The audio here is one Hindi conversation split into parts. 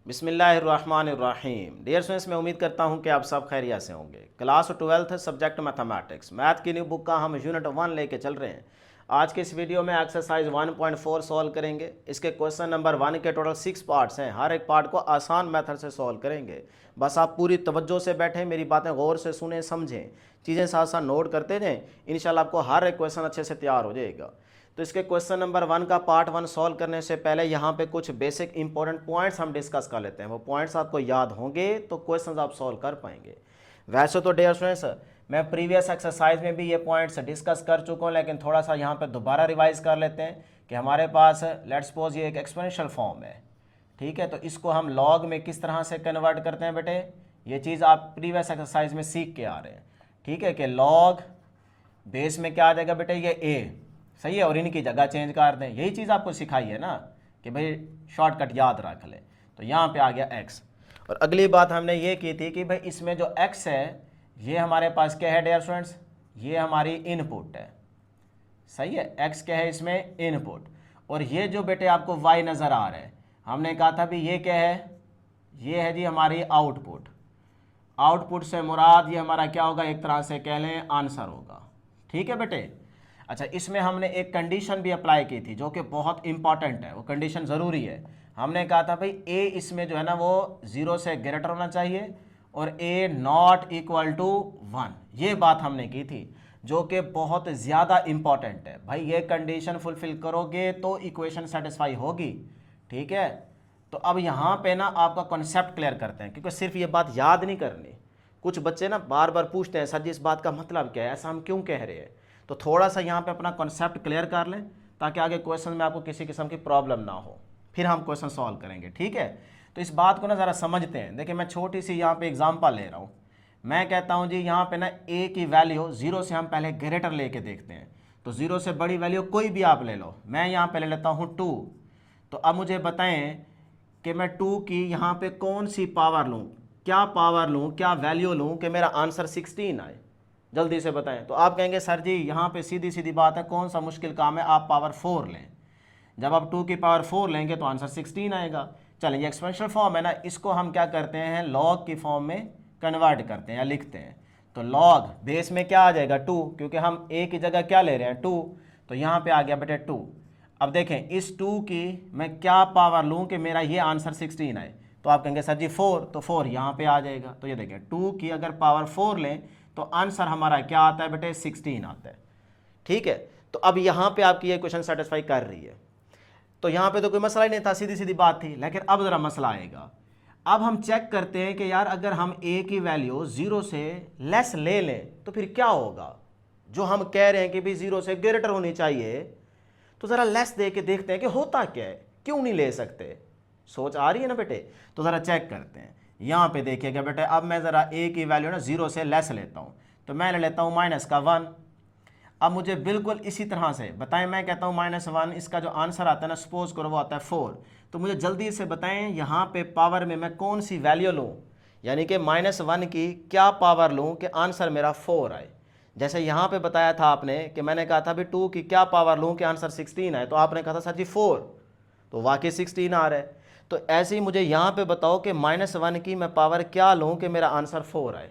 बिस्मिल्लाहिर्रहमानिर्रहीम। डियर स्टूडेंट्स, मैं उम्मीद करता हूं कि आप सब खैरियत से होंगे। Class 12th subject mathematics math की न्यू बुक का हम यूनिट 1 लेके चल रहे हैं। आज के इस वीडियो में एक्सरसाइज 1.4 सॉल्व करेंगे। इसके क्वेश्चन नंबर 1 के टोटल 6 पार्ट्स हैं। हर एक पार्ट को आसान मेथड से सॉल्व करेंगे। बस आप पूरी तवज्जो से बैठें, मेरी बातें गौर से सुने, समझें, चीज़ें साथ साथ नोट करते जाएँ। इंशाल्लाह आपको हर एक क्वेश्चन अच्छे से तैयार हो जाएगा। तो इसके क्वेश्चन नंबर 1 का पार्ट 1 सॉल्व करने से पहले यहाँ पे कुछ बेसिक इंपॉर्टेंट पॉइंट्स हम डिस्कस कर लेते हैं। वो पॉइंट्स आपको याद होंगे तो क्वेश्चंस आप सॉल्व कर पाएंगे। वैसे तो डियर स्टूडेंट्स, मैं प्रीवियस एक्सरसाइज में भी ये पॉइंट्स डिस्कस कर चुका हूँ, लेकिन थोड़ा सा यहाँ पे दोबारा रिवाइज कर लेते हैं कि हमारे पास लेट्स सपोज ये एक एक्सपोनेंशियल फॉर्म है, ठीक है। तो इसको हम लॉग में किस तरह से कन्वर्ट करते हैं बेटे, ये चीज़ आप प्रीवियस एक्सरसाइज में सीख के आ रहे हैं, ठीक है। कि लॉग बेस में क्या आ जाएगा बेटे, ये ए, सही है, और इनकी जगह चेंज कर दें। यही चीज़ आपको सिखाई है ना कि भाई शॉर्टकट याद रख लें। तो यहाँ पे आ गया x। और अगली बात हमने ये की थी कि भाई इसमें जो x है ये हमारे पास क्या है डियर स्टूडेंट्स, ये हमारी इनपुट है, सही है। x क्या है इसमें, इनपुट। और ये जो बेटे आपको y नज़र आ रहा है, हमने कहा था भी ये क्या है, ये है जी हमारी आउटपुट। आउटपुट से मुराद ये हमारा क्या होगा, एक तरह से कह लें आंसर होगा, ठीक है बेटे। अच्छा, इसमें हमने एक कंडीशन भी अप्लाई की थी जो कि बहुत इंपॉर्टेंट है, वो कंडीशन ज़रूरी है। हमने कहा था भाई ए इसमें जो है ना वो 0 से ग्रेटर होना चाहिए और ए नॉट इक्वल टू 1, ये बात हमने की थी जो कि बहुत ज़्यादा इंपॉर्टेंट है। भाई ये कंडीशन फुलफिल करोगे तो इक्वेशन सेटिस्फाई होगी, ठीक है। तो अब यहाँ पे ना आपका कॉन्सेप्ट क्लियर करते हैं, क्योंकि सिर्फ ये बात याद नहीं करनी। कुछ बच्चे ना बार बार पूछते हैं सर जी इस बात का मतलब क्या है, ऐसा हम क्यों कह रहे हैं। तो थोड़ा सा यहाँ पे अपना कॉन्सेप्ट क्लियर कर लें ताकि आगे क्वेश्चन में आपको किसी किस्म की प्रॉब्लम ना हो, फिर हम क्वेश्चन सॉल्व करेंगे, ठीक है। तो इस बात को ना ज़रा समझते हैं। देखिए मैं छोटी सी यहाँ पे एग्जांपल ले रहा हूँ। मैं कहता हूँ जी यहाँ पे ना ए की वैल्यू 0 से हम पहले ग्रेटर लेके देखते हैं। तो 0 से बड़ी वैल्यू कोई भी आप ले लो, मैं यहाँ पे ले लेता हूँ 2। तो अब मुझे बताएं कि मैं 2 की यहाँ पे कौन सी पावर लूँ, क्या पावर लूँ, क्या वैल्यू लूँ कि मेरा आंसर 16 आए, जल्दी से बताएं। तो आप कहेंगे सर जी यहाँ पे सीधी सीधी बात है, कौन सा मुश्किल काम है, आप पावर 4 लें। जब आप 2 की पावर 4 लेंगे तो आंसर 16 आएगा। चलें, ये एक्सपेंशन फॉर्म है ना, इसको हम क्या करते हैं, लॉग की फॉर्म में कन्वर्ट करते हैं या लिखते हैं। तो लॉग बेस में क्या आ जाएगा 2, क्योंकि हम ए की जगह क्या ले रहे हैं 2, तो यहाँ पर आ गया बेटे 2। अब देखें इस 2 की मैं क्या पावर लूँ कि मेरा ये आंसर 16 आए। तो आप कहेंगे सर जी 4, तो 4 यहाँ पे आ जाएगा। तो ये देखें 2 की अगर पावर 4 लें तो आंसर हमारा क्या आता है बेटे, 16 आता है, ठीक है। तो अब यहाँ पे आपकी ये क्वेश्चन सेटिस्फाई कर रही है। तो यहाँ पे तो कोई मसला ही नहीं था, सीधी सीधी बात थी। लेकिन अब ज़रा मसला आएगा। अब हम चेक करते हैं कि यार अगर हम ए की वैल्यू 0 से लेस ले लें तो फिर क्या होगा। जो हम कह रहे हैं कि भाई 0 से ग्रेटर होनी चाहिए, तो ज़रा लेस दे के देखते हैं कि होता क्या है, क्यों नहीं ले सकते। सोच आ रही है ना बेटे। तो ज़रा चेक करते हैं। यहाँ पे देखिएगा बेटे, अब मैं ज़रा ए की वैल्यू ना 0 से लेस लेता हूँ। तो मैं ले लेता हूँ -1। अब मुझे बिल्कुल इसी तरह से बताएं, मैं कहता हूँ -1, इसका जो आंसर आता है ना सपोज करो वो आता है 4। तो मुझे जल्दी से बताएं यहाँ पे पावर में मैं कौन सी वैल्यू लूँ, यानी कि -1 की क्या पावर लूँ कि आंसर मेरा 4 आए। जैसे यहाँ पे बताया था आपने कि मैंने कहा था भी 2 की क्या पावर लूँ कि आंसर 16 आए, तो आपने कहा था सर जी 4, तो वाकई 16 आ रहा है। तो ऐसे ही मुझे यहाँ पे बताओ कि -1 की मैं पावर क्या लूँ कि मेरा आंसर 4 आए,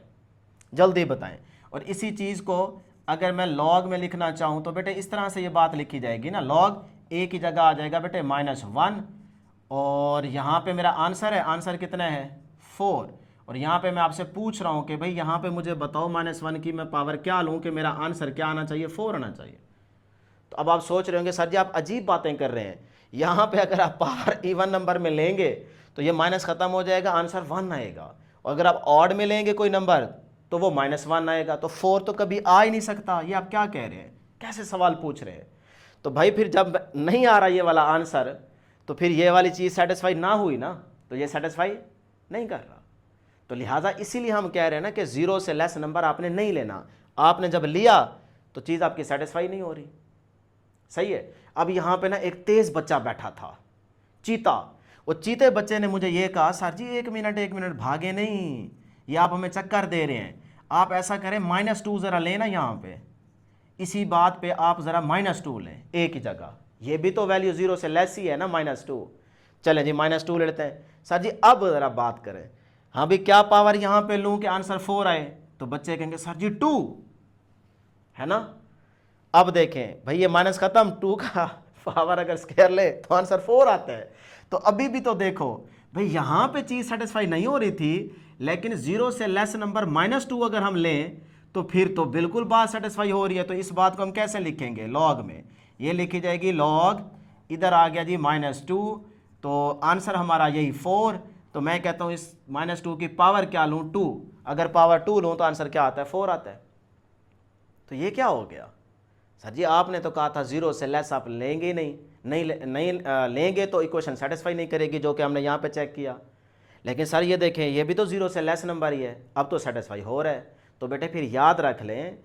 जल्दी बताएं। और इसी चीज़ को अगर मैं लॉग में लिखना चाहूँ तो बेटे इस तरह से ये बात लिखी जाएगी ना, लॉग ए की जगह आ जाएगा बेटे -1, और यहाँ पे मेरा आंसर है, आंसर कितना है 4। और यहाँ पे मैं आपसे पूछ रहा हूँ कि भाई यहाँ पे मुझे बताओ -1 की मैं पावर क्या लूँ कि मेरा आंसर क्या आना चाहिए, 4 आना चाहिए। तो अब आप सोच रहे होंगे सर जी आप अजीब बातें कर रहे हैं, यहाँ पे अगर आप पावर इवन नंबर में लेंगे तो ये माइनस ख़त्म हो जाएगा, आंसर 1 आएगा। और अगर आप ऑड में लेंगे कोई नंबर तो वो -1 आएगा। तो 4 तो कभी आ ही नहीं सकता। ये आप क्या कह रहे हैं, कैसे सवाल पूछ रहे हैं। तो भाई फिर जब नहीं आ रहा ये वाला आंसर, तो फिर ये वाली चीज़ सेटिस्फाई ना हुई ना, तो ये सेटिस्फाई नहीं कर रहा। तो लिहाजा इसीलिए हम कह रहे हैं ना कि 0 से लेस नंबर आपने नहीं लेना। आपने जब लिया तो चीज़ आपकी सेटिस्फाई नहीं हो रही, सही है। अब यहाँ पे ना एक तेज बच्चा बैठा था, चीता। वो चीते बच्चे ने मुझे ये कहा सर जी 1 मिनट भागे नहीं, ये आप हमें चक्कर दे रहे हैं। आप ऐसा करें -2 ज़रा लेना, यहाँ पे इसी बात पे आप ज़रा -2 लें ए की जगह। ये भी तो वैल्यू 0 से लेस ही है ना, -2। चलें जी -2 ले लेते हैं। सर जी अब ज़रा बात करें, हाँ भाई क्या पावर यहाँ पे लूँ कि आंसर 4 आए, तो बच्चे कहेंगे सर जी 2 है ना। अब देखें भाई ये माइनस खत्म, 2 का पावर अगर स्क्वायर ले तो आंसर 4 आता है। तो अभी भी तो देखो भाई यहाँ पे चीज़ सेटिस्फाई नहीं हो रही थी, लेकिन 0 से लेस नंबर -2 अगर हम लें तो फिर तो बिल्कुल बात सेटिस्फाई हो रही है। तो इस बात को हम कैसे लिखेंगे, लॉग में ये लिखी जाएगी लॉग, इधर आ गया जी -2, तो आंसर हमारा यही 4। तो मैं कहता हूँ इस -2 की पावर क्या लूँ, 2, अगर पावर 2 लूँ तो आंसर क्या आता है, 4 आता है। तो ये क्या हो गया सर जी, आपने तो कहा था 0 से लेस आप लेंगे ही नहीं लेंगे तो इक्वेशन सेटिस्फाई नहीं करेगी, जो कि हमने यहाँ पे चेक किया। लेकिन सर ये देखें ये भी तो 0 से लेस नंबर ही है, अब तो सेटिस्फाई हो रहा है। तो बेटे फिर याद रख लें,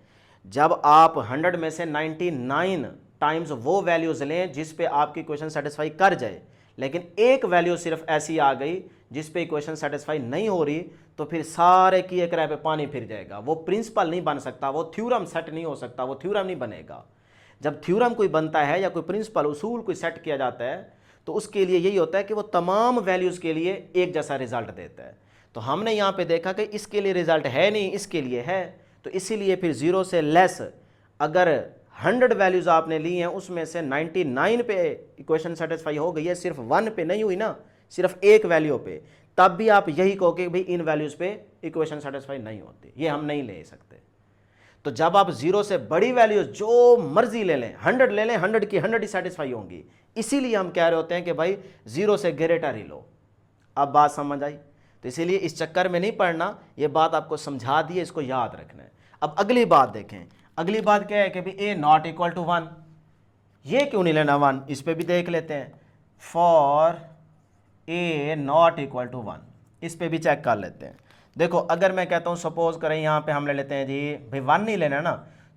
जब आप 100 में से 99 टाइम्स वो वैल्यूज़ लें जिस पे आपकी इक्वेशन सेटिस्फाई कर जाए, लेकिन एक वैल्यू सिर्फ ऐसी आ गई जिस पे इक्वेशन सेटिस्फाई नहीं हो रही, तो फिर सारे किए कराए पे पानी फिर जाएगा। वो प्रिंसिपल नहीं बन सकता, वो थ्योरम सेट नहीं हो सकता, वो थ्योरम नहीं बनेगा। जब थ्योरम कोई बनता है या कोई प्रिंसिपल उसूल कोई सेट किया जाता है तो उसके लिए यही होता है कि वो तमाम वैल्यूज़ के लिए एक जैसा रिजल्ट देता है। तो हमने यहाँ पे देखा कि इसके लिए रिजल्ट है नहीं, इसके लिए है, तो इसीलिए फिर 0 से लेस अगर 100 वैल्यूज़ आपने ली हैं उसमें से 99 पे इक्वेशन सेटिस्फाई हो गई है, सिर्फ 1 पे नहीं हुई ना, सिर्फ एक वैल्यू पे, तब भी आप यही कहो कि भाई इन वैल्यूज़ पे इक्वेशन सेटिस्फाई नहीं होती, ये हम नहीं ले सकते। तो जब आप 0 से बड़ी वैल्यू जो मर्जी ले लें, 100 ले लें, 100 की 100 ही सेटिस्फाई होंगी। इसीलिए हम कह रहे होते हैं कि भाई 0 से ग्रेटर ही लो। अब बात समझ आई। तो इसीलिए इस चक्कर में नहीं पड़ना, ये बात आपको समझा दी है, इसको याद रखना है। अब अगली बात देखें, अगली बात क्या है कि भाई a नॉट इक्वल टू 1, ये क्यों नहीं लेना 1, इस पे भी देख लेते हैं। For a not equal to 1, इस पे भी चेक कर लेते हैं। देखो अगर मैं कहता हूँ सपोज करें यहाँ पे हम ले लेते हैं जी भाई 1 नहीं लेना ना,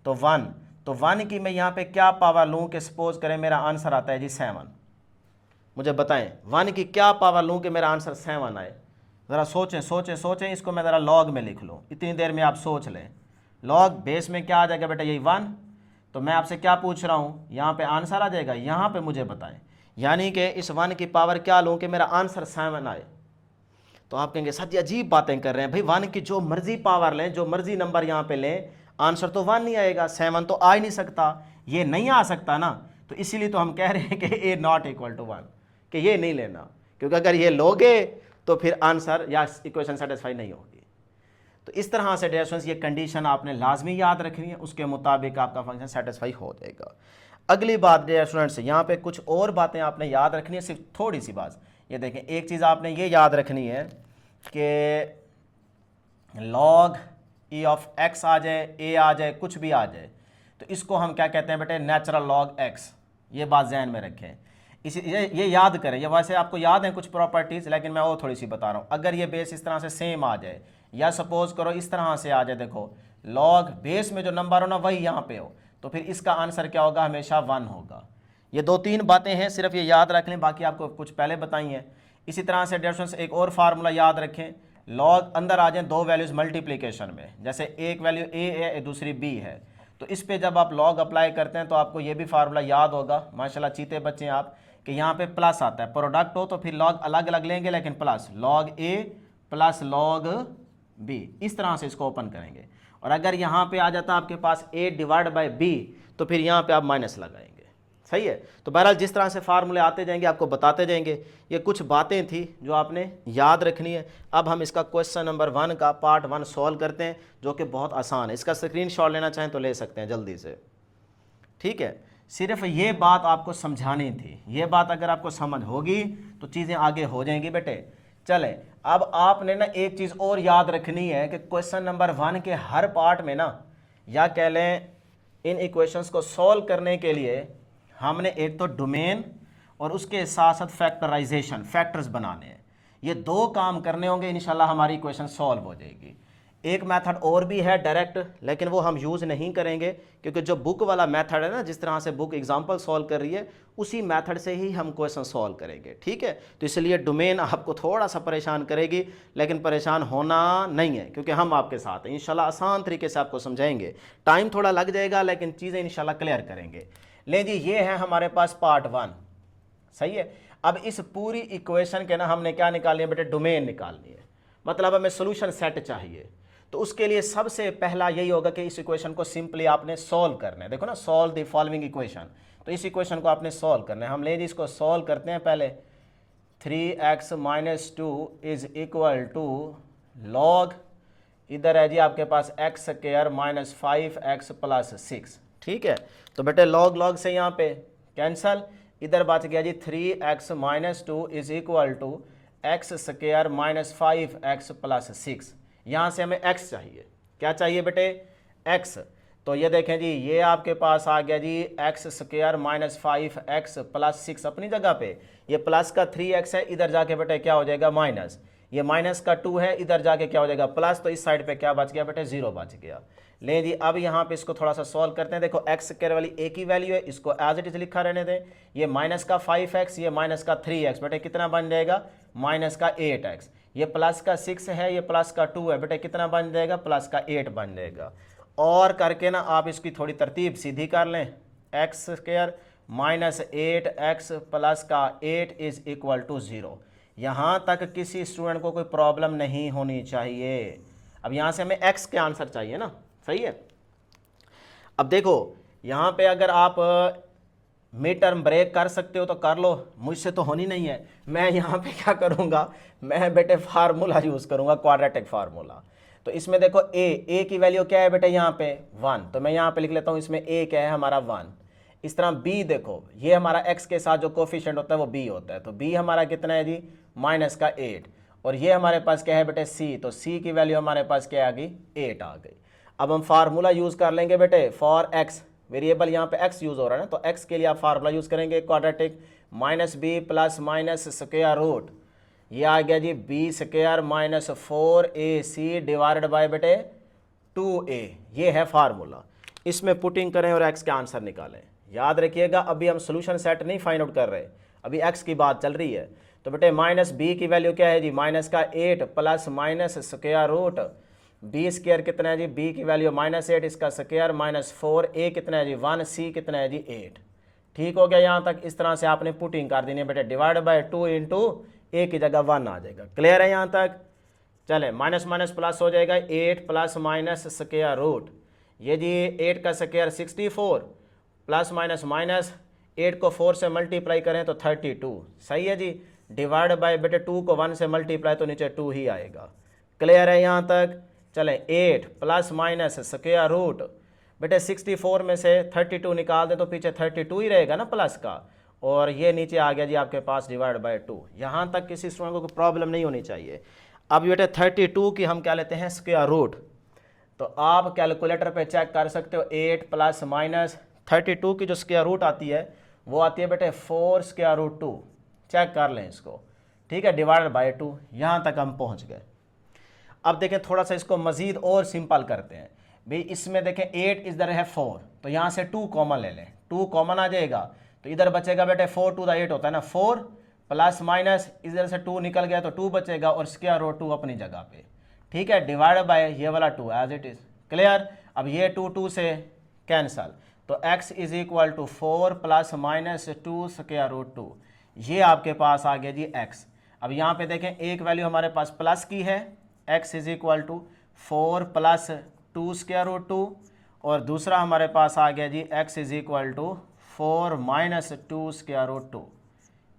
तो 1, तो 1 की मैं यहाँ पे क्या पावर लूँ कि सपोज करें मेरा आंसर आता है जी 7। मुझे बताएं 1 की क्या पावर लूँ कि मेरा आंसर 7 आए। ज़रा सोचें सोचें सोचें, इसको मैं ज़रा लॉग में लिख लूँ, इतनी देर में आप सोच लें। लॉग बेस में क्या आ जाएगा बेटा, यही 1। तो मैं आपसे क्या पूछ रहा हूँ, यहाँ पे आंसर आ जाएगा, यहाँ पे मुझे बताएं, यानी कि इस 1 की पावर क्या लूँ कि मेरा आंसर 7 आए। तो आप कहेंगे सर जी अजीब बातें कर रहे हैं भाई, 1 की जो मर्जी पावर लें, जो मर्जी नंबर यहाँ पे लें, आंसर तो 1 नहीं आएगा, 7 तो आ ही नहीं सकता, ये नहीं आ सकता ना। तो इसीलिए तो हम कह रहे हैं कि a नॉट इक्वल टू 1, कि ये नहीं लेना, क्योंकि अगर ये लोगे तो फिर आंसर या इक्वेशन सेटिस्फाई नहीं होगी। तो इस तरह से डियर स्टूडेंट्स ये कंडीशन आपने लाजमी याद रखनी है, उसके मुताबिक आपका फंक्शन सेटिस्फाई हो जाएगा। अगली बात डियर स्टूडेंट्स, यहाँ पे कुछ और बातें आपने याद रखनी है, सिर्फ थोड़ी सी बात। ये देखें, एक चीज़ आपने ये याद रखनी है कि log e ऑफ x आ जाए, a आ जाए, कुछ भी आ जाए, तो इसको हम क्या कहते हैं बेटे, नेचुरल log x। ये बात जहन में रखें, ये याद करें। ये वैसे आपको याद है कुछ प्रॉपर्टीज़, लेकिन मैं वो थोड़ी सी बता रहा हूँ। अगर ये बेस इस तरह से सेम आ जाए, या सपोज करो इस तरह से आ जाए, देखो log बेस में जो नंबर हो ना वही यहाँ पे हो, तो फिर इसका आंसर क्या होगा, हमेशा 1 होगा। ये 2-3 बातें हैं, सिर्फ ये याद रख लें, बाकी आपको कुछ पहले बताई हैं। इसी तरह से डियर स्टूडेंट्स एक और फार्मूला याद रखें, लॉग अंदर आ जाए 2 वैल्यूज़ मल्टीप्लिकेशन में, जैसे एक वैल्यू a है दूसरी b है, तो इस पे जब आप लॉग अप्लाई करते हैं तो आपको ये भी फार्मूला याद होगा। माशाल्लाह चीते बच्चे आप, कि यहाँ पे प्लस आता है, प्रोडक्ट हो तो फिर लॉग अलग अलग लेंगे, लेकिन plus log a plus log b, इस तरह से इसको ओपन करेंगे। और अगर यहाँ पे आ जाता आपके पास a डिवाइड बाई b, तो फिर यहाँ पे आप माइनस लगाएंगे। सही है। तो बहरहाल जिस तरह से फार्मूले आते जाएंगे आपको बताते जाएंगे। ये कुछ बातें थी जो आपने याद रखनी है। अब हम इसका क्वेश्चन नंबर 1 का पार्ट 1 सॉल्व करते हैं, जो कि बहुत आसान है। इसका स्क्रीनशॉट लेना चाहें तो ले सकते हैं जल्दी से, ठीक है। सिर्फ ये बात आपको समझानी थी, ये बात अगर आपको समझ होगी तो चीज़ें आगे हो जाएंगी बेटे। चले, अब आपने ना एक चीज़ और याद रखनी है कि क्वेश्चन नंबर 1 के हर पार्ट में ना, या कह लें इन इक्वेशंस को सॉल्व करने के लिए हमने एक तो डोमेन और उसके साथ साथ फैक्टराइजेशन, फैक्टर्स बनाने हैं। ये 2 काम करने होंगे, इंशाल्लाह हमारी इक्वेशन सॉल्व हो जाएगी। एक मेथड और भी है डायरेक्ट, लेकिन वो हम यूज़ नहीं करेंगे, क्योंकि जो बुक वाला मेथड है ना, जिस तरह से बुक एग्जांपल सॉल्व कर रही है, उसी मेथड से ही हम क्वेश्चन सॉल्व करेंगे, ठीक है। तो इसलिए डोमेन आपको थोड़ा सा परेशान करेगी, लेकिन परेशान होना नहीं है, क्योंकि हम आपके साथ हैं। इंशाल्लाह आसान तरीके से आपको समझाएंगे, टाइम थोड़ा लग जाएगा, लेकिन चीज़ें इंशाल्लाह क्लियर करेंगे। ले जी, ये है हमारे पास पार्ट 1, सही है। अब इस पूरी इक्वेशन के ना हमने क्या निकालनी है बेटे, डोमेन निकालनी है, मतलब हमें सोल्यूशन सेट चाहिए। तो उसके लिए सबसे पहला यही होगा कि इस इक्वेशन को सिंपली आपने सॉल्व करना है। देखो ना, सॉल्व द फॉलोइंग इक्वेशन, तो इस इक्वेशन को आपने सॉल्व करना है। हम ले जी इसको सॉल्व करते हैं पहले। 3x - 2 is equal to log, इधर है जी आपके पास x square minus 5x plus 6, ठीक है। तो बेटे लॉग लॉग से यहाँ पे कैंसल, इधर बच गया जी 3x - 2 is equal to x square minus 5x plus 6। यहाँ से हमें x चाहिए, क्या चाहिए बेटे, x। तो ये देखें जी, ये आपके पास आ गया जी x square minus 5x plus 6 अपनी जगह पे, ये प्लस का 3x है, इधर जाके बेटे क्या हो जाएगा माइनस, ये माइनस का 2 है, इधर जाके क्या हो जाएगा प्लस, तो इस साइड पे क्या बच गया बेटे, 0 बच गया। ले जी अब यहाँ पे इसको थोड़ा सा सॉल्व करते हैं। देखो x स्क्वायर वाली एक ही वैल्यू है, इसको एज इट इज लिखा रहने दें। ये माइनस का 5x, ये माइनस का 3x, बेटे कितना बन जाएगा, माइनस का 8x। ये प्लस का 6 है, ये प्लस का 2 है, बेटे कितना बन जाएगा, प्लस का 8 बन जाएगा। और करके ना आप इसकी थोड़ी तरतीब सीधी कर लें, x square minus 8x plus का 8 इज इक्वल टू 0। यहाँ तक किसी स्टूडेंट को कोई प्रॉब्लम नहीं होनी चाहिए। अब यहाँ से हमें x के आंसर चाहिए ना, सही है। अब देखो यहाँ पे अगर आप मिड टर्म ब्रेक कर सकते हो तो कर लो, मुझसे तो होनी नहीं है। मैं यहाँ पे क्या करूँगा, मैं बेटे फार्मूला यूज़ करूँगा, क्वाड्रेटिक फार्मूला। तो इसमें देखो a की वैल्यू क्या है बेटे, यहाँ पे 1, तो मैं यहाँ पे लिख लेता हूँ, इसमें a क्या है हमारा 1। इस तरह b देखो, ये हमारा x के साथ जो कोफिशिएंट होता है वो b होता है, तो b हमारा कितना है जी, माइनस का 8। और ये हमारे पास क्या है बेटे c, तो c की वैल्यू हमारे पास क्या आ गई, 8 आ गई। अब हम फार्मूला यूज़ कर लेंगे बेटे फॉर x, वेरिएबल यहाँ पे x यूज़ हो रहा है ना, तो x के लिए आप फार्मूला यूज़ करेंगे quadratic, minus b plus minus square root, ये आ गया जी b square minus 4ac divided by बेटे 2a, ये है फार्मूला। इसमें पुटिंग करें और x का आंसर निकालें। याद रखिएगा अभी हम सोल्यूशन सेट नहीं फाइंड आउट कर रहे, अभी x की बात चल रही है। तो बेटे माइनस b की वैल्यू क्या है जी, माइनस का 8 plus minus square root b square कितना है जी, b की वैल्यू माइनस 8, इसका स्क्वायर माइनस 4a कितना है जी 1, c कितना है जी 8। ठीक हो गया, यहाँ तक इस तरह से आपने पुटिंग कर देनी है बेटे, डिवाइड बाय 2 इंटू a की जगह 1 आ जाएगा। क्लियर है यहाँ तक, चले माइनस माइनस प्लस हो जाएगा, 8 प्लस माइनस स्क्वायर रूट, ये जी 8 का स्क्वायर 64 प्लस माइनस माइनस 8 को 4 से मल्टीप्लाई करें तो 32, सही है जी, डिवाइड बाय बेटे 2 को 1 से मल्टीप्लाई तो नीचे 2 ही आएगा। क्लियर है यहाँ तक, चले 8 प्लस माइनस स्क्वायर रूट, बेटे 64 में से 32 निकाल दे तो पीछे 32 ही रहेगा ना प्लस का, और ये नीचे आ गया जी आपके पास डिवाइड बाय 2। यहाँ तक किसी स्टूडेंट को कोई प्रॉब्लम नहीं होनी चाहिए। अब बेटे 32 की हम क्या लेते हैं, स्क्वायर रूट, तो आप कैलकुलेटर पे चेक कर सकते हो, 8 प्लस माइनस 32 की जो स्क्वायर रूट आती है वो आती है बेटे 4 स्क्वायर रूट 2, चेक कर लें इसको, ठीक है, डिवाइडेड बाय 2। यहाँ तक हम पहुँच गए। अब देखें थोड़ा सा इसको मज़ीद और सिंपल करते हैं भाई, इसमें देखें 8 इधर है 4, तो यहाँ से 2 कॉमन ले लें, 2 कॉमन आ जाएगा, तो इधर बचेगा बेटे 4 टू द 8 होता है ना, 4 प्लस माइनस इधर से 2 निकल गया तो 2 बचेगा, और स्क्वायर रूट 2 अपनी जगह पे, ठीक है, डिवाइड बाय ये वाला 2 एज इट इज़। क्लियर, अब ये 2 2 से कैंसल, तो x is equal to 4 plus minus 2 square root 2, ये आपके पास आ गया जी x। अब यहाँ पे देखें एक वैल्यू हमारे पास प्लस की है, x is equal to 4 plus 2 square root 2, और दूसरा हमारे पास आ गया जी x is equal to 4 minus 2 square root 2।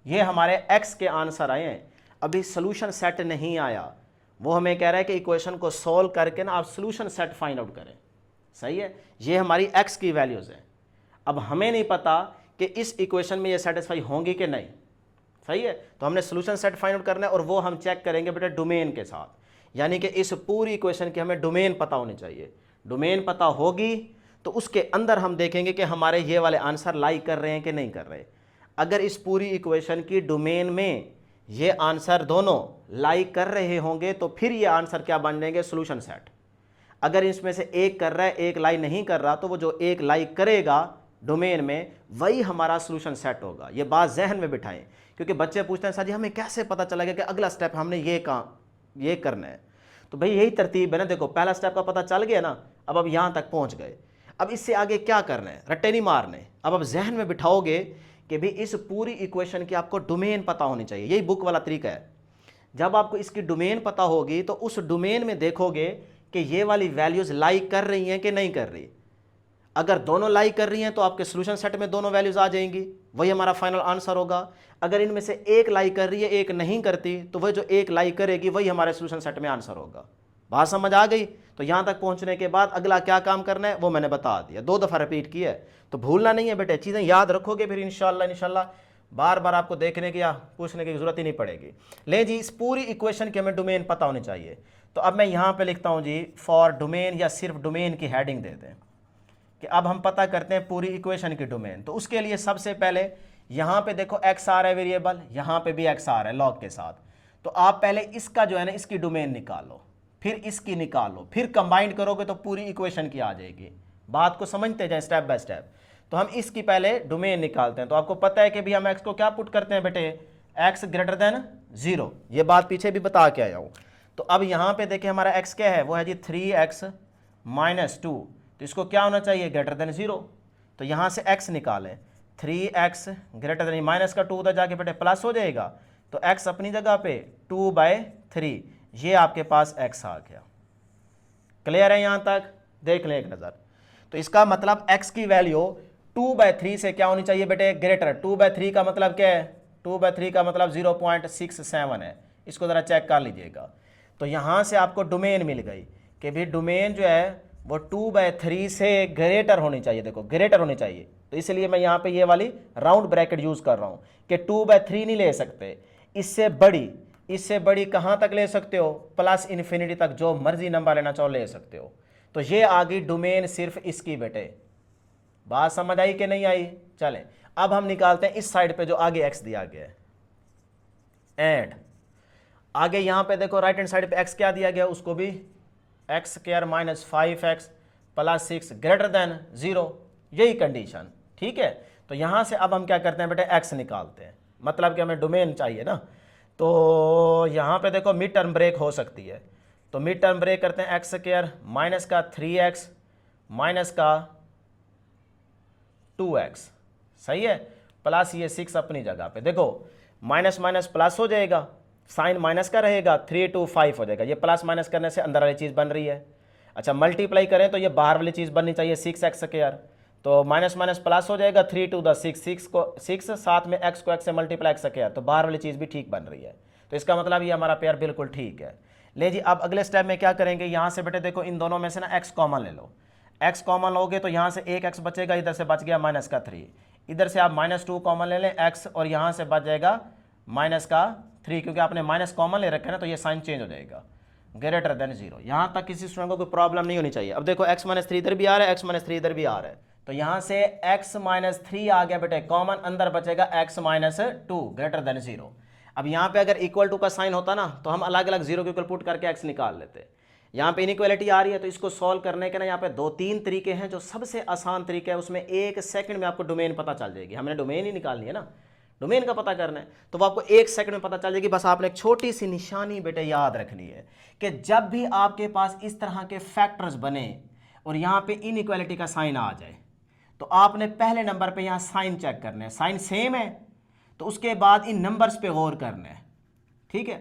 ये हमारे x के आंसर आए हैं। अभी सोल्यूशन सेट नहीं आया, वो हमें कह रहा है कि इक्वेशन को सॉल्व करके ना आप सोल्यूशन सेट फाइंड आउट करें, सही है। ये हमारी x की वैल्यूज़ हैं। अब हमें नहीं पता कि इस इक्वेशन में ये सेटिस्फाई होंगी कि नहीं, सही है, तो हमने सोल्यूशन सेट फाइंड आउट करना है, और वो हम चेक करेंगे बेटा डोमेन के साथ, यानी कि इस पूरी इक्वेशन की हमें डोमेन पता होनी चाहिए। डोमेन पता होगी तो उसके अंदर हम देखेंगे कि हमारे ये वाले आंसर लाई कर रहे हैं कि नहीं कर रहे। अगर इस पूरी इक्वेशन की डोमेन में ये आंसर दोनों लाई कर रहे होंगे तो फिर ये आंसर क्या बन जाएंगे, सोल्यूशन सेट। अगर इसमें से एक कर रहा है एक लाई नहीं कर रहा, तो वो जो एक लाई करेगा डोमेन में वही हमारा सोल्यूशन सेट होगा। ये बात जहन में बिठाएं, क्योंकि बच्चे पूछते हैं सर जी हमें कैसे पता चलेगा कि अगला स्टेप हमने ये करना है। तो भाई यही तरतीब है ना, देखो पहला स्टेप का पता चल गया ना, अब यहाँ तक पहुँच गए। अब इससे आगे क्या करना है, रट्टे नहीं मारने। अब जहन में बिठाओगे कि भी इस पूरी इक्वेशन की आपको डोमेन पता होनी चाहिए। यही बुक वाला तरीका है। जब आपको इसकी डोमेन पता होगी तो उस डोमेन में देखोगे कि ये वाली वैल्यूज लाई कर रही हैं कि नहीं कर रही। अगर दोनों लाई कर रही हैं तो आपके सोल्यूशन सेट में दोनों वैल्यूज आ जाएंगी, वही हमारा फाइनल आंसर होगा। अगर इनमें से एक लाई कर रही है एक नहीं करती तो वह जो एक लाई करेगी वही हमारे सोल्यूशन सेट में आंसर होगा। बात समझ आ गई? तो यहां तक पहुंचने के बाद अगला क्या काम करना है वो मैंने बता दिया, 2 दफा रिपीट किया है, तो भूलना नहीं है बेटे। चीजें याद रखोगे फिर इंशाल्लाह बार बार आपको देखने की या पूछने की जरूरत ही नहीं पड़ेगी। ले जी, इस पूरी इक्वेशन की हमें डोमेन पता होनी चाहिए। तो अब मैं यहां पे लिखता हूं जी फॉर डोमेन, या सिर्फ डोमेन की हेडिंग दे दें कि अब हम पता करते हैं पूरी इक्वेशन की डोमेन। तो उसके लिए सबसे पहले यहां पे देखो एक्स आ रहा है वेरिएबल, यहां पे भी एक्स आ रहा है लॉग के साथ। तो आप पहले इसका जो है ना इसकी डोमेन निकालो, फिर इसकी निकालो, फिर कंबाइंड करोगे तो पूरी इक्वेशन की आ जाएगी। बात को समझते जाए स्टेप बाय स्टेप। तो हम इसकी पहले डोमेन निकालते हैं। तो आपको पता है कि भी हम एक्स को क्या पुट करते हैं बेटे, एक्स ग्रेटर देन 0। ये बात पीछे भी बता के आया हूं। तो अब यहां पे देखिए हमारा एक्स क्या है, वो है जी 3x - 2। तो इसको क्या होना चाहिए, ग्रेटर देन 0। तो यहां से x निकालें, 3x ग्रेटर देन माइनस का 2 उधर जाके बेटे प्लस हो जाएगा। तो x अपनी जगह पे 2/3, ये आपके पास x आ गया। क्लियर है यहां तक? देख लें एक नजर। तो इसका मतलब x की वैल्यू 2/3 से क्या होनी चाहिए बेटे, ग्रेटर। 2/3 का मतलब क्या है, 2/3 का मतलब 0.67 है। इसको जरा चेक कर लीजिएगा। तो यहां से आपको डोमेन मिल गई कि भी डोमेन जो है वो 2/3 से ग्रेटर होनी चाहिए। देखो ग्रेटर होनी चाहिए, तो इसलिए मैं यहां पे ये वाली राउंड ब्रैकेट यूज कर रहा हूं कि 2/3 नहीं ले सकते, इससे बड़ी कहां तक ले सकते हो, प्लस इन्फिनिटी तक, जो मर्जी नंबर लेना चाहो ले सकते हो। तो ये आ गई डोमेन सिर्फ इसकी बेटे। बात समझ आई कि नहीं आई? चले अब हम निकालते हैं इस साइड पे जो आगे एक्स दिया गया है। एंड आगे यहां पे देखो राइट हैंड साइड पे एक्स क्या दिया गया, उसको भी x² - 5x + 6 ग्रेटर देन 0, यही कंडीशन। ठीक है, तो यहां से अब हम क्या करते हैं बेटे, x निकालते हैं। मतलब कि हमें डोमेन चाहिए ना। तो यहां पे देखो मिड टर्म ब्रेक हो सकती है। तो मिड टर्म ब्रेक करते हैं, x² माइनस का 3x माइनस का 2x, सही है, प्लस ये 6 अपनी जगह पे। देखो माइनस माइनस प्लस हो जाएगा, साइन माइनस का रहेगा, 3 to 5 हो जाएगा। ये प्लस माइनस करने से अंदर वाली चीज़ बन रही है। अच्छा मल्टीप्लाई करें तो ये बाहर वाली चीज़ बननी चाहिए 6x²। तो माइनस माइनस प्लस हो जाएगा, 3 to 6, 6 को 6 साथ में x को x से मल्टीप्लाई x², तो बाहर वाली चीज़ भी ठीक बन रही है। तो इसका मतलब ये हमारा पेयर बिल्कुल ठीक है। ले जी, अब अगले स्टेप में क्या करेंगे, यहाँ से बेटे देखो इन दोनों में से ना x कॉमन ले लो। x कॉमन लोगे तो यहाँ से एक x बचेगा, इधर से बच गया माइनस का 3। इधर से आप -2 कॉमन ले लें x, और यहाँ से बच जाएगा माइनस का 3, क्योंकि आपने माइनस कॉमन ले रखे ना तो ये साइन चेंज हो जाएगा, ग्रेटर देन 0। यहाँ तक किसी स्टूडेंट को कोई प्रॉब्लम नहीं होनी चाहिए। अब देखो x - 3 इधर भी आ रहा है, x - 3 इधर भी आ रहा है। तो यहाँ से x - 3 आ गया बेटे कॉमन, अंदर बचेगा x - 2 ग्रेटर देन 0। अब यहाँ पे अगर इक्वल टू का साइन होता ना तो हम अलग अलग 0 के इक्वल पुट करके x निकाल लेते। यहाँ पे इनइक्वालिटी आ रही है तो इसको सॉल्व करने के ना यहाँ पे 2-3 तरीके हैं। जो सबसे आसान तरीका है उसमें 1 सेकंड में आपको डोमेन पता चल जाएगी। हमने डोमेन ही निकालनी है ना, डोमेन का पता करना है, तो वो आपको 1 सेकंड में पता चल जाएगी। बस आपने एक छोटी सी निशानी बेटे याद रखनी है कि जब भी आपके पास इस तरह के फैक्टर्स बने और यहाँ पे इनइक्वालिटी का साइन आ जाए तो आपने पहले नंबर पे यहाँ साइन चेक करना है। साइन सेम है तो उसके बाद इन नंबर्स पे गौर करना है। ठीक है,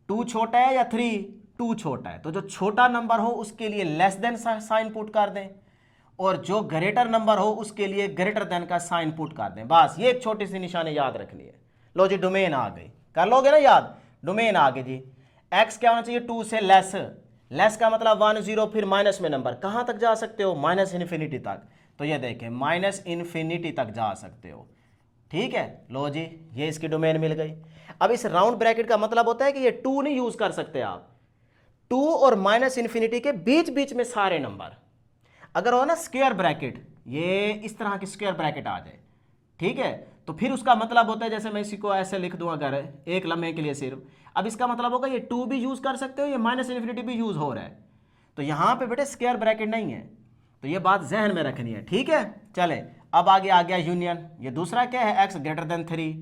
2 छोटा है या 3, 2 छोटा है, तो जो छोटा नंबर हो उसके लिए लेस देन साइन पुट कर दें, और जो ग्रेटर नंबर हो उसके लिए ग्रेटर देन का साइन पुट कर दें। बस ये एक छोटी सी निशानी याद रखनी है। लो जी डोमेन आ गई, कर लोगे ना याद, डोमेन आ गई जी। x क्या होना चाहिए, 2 से लेस, लेस का मतलब 1 0, फिर माइनस में नंबर कहां तक जा सकते हो, -इन्फिनिटी तक। तो ये देखें -इन्फिनिटी तक जा सकते हो। ठीक है, लो जी ये इसकी डोमेन मिल गई। अब इस राउंड ब्रैकेट का मतलब होता है कि ये 2 नहीं यूज कर सकते आप। 2 और -इन्फिनिटी के बीच बीच में सारे नंबर। अगर हो ना स्क्वायर ब्रैकेट, ये इस तरह की स्क्वायर ब्रैकेट आ जाए, ठीक है, तो फिर उसका मतलब होता है, जैसे मैं इसी को ऐसे लिख दूं अगर एक लम्हे के लिए सिर्फ, अब इसका मतलब होगा ये 2 भी यूज कर सकते हो, ये -इन्फिनिटी भी यूज हो रहा है। तो यहां पे बेटे स्क्वायर ब्रैकेट नहीं है, तो ये बात जहन में रखनी है। ठीक है, चले अब आगे आ गया यूनियन। ये दूसरा क्या है, x ग्रेटर देन 3,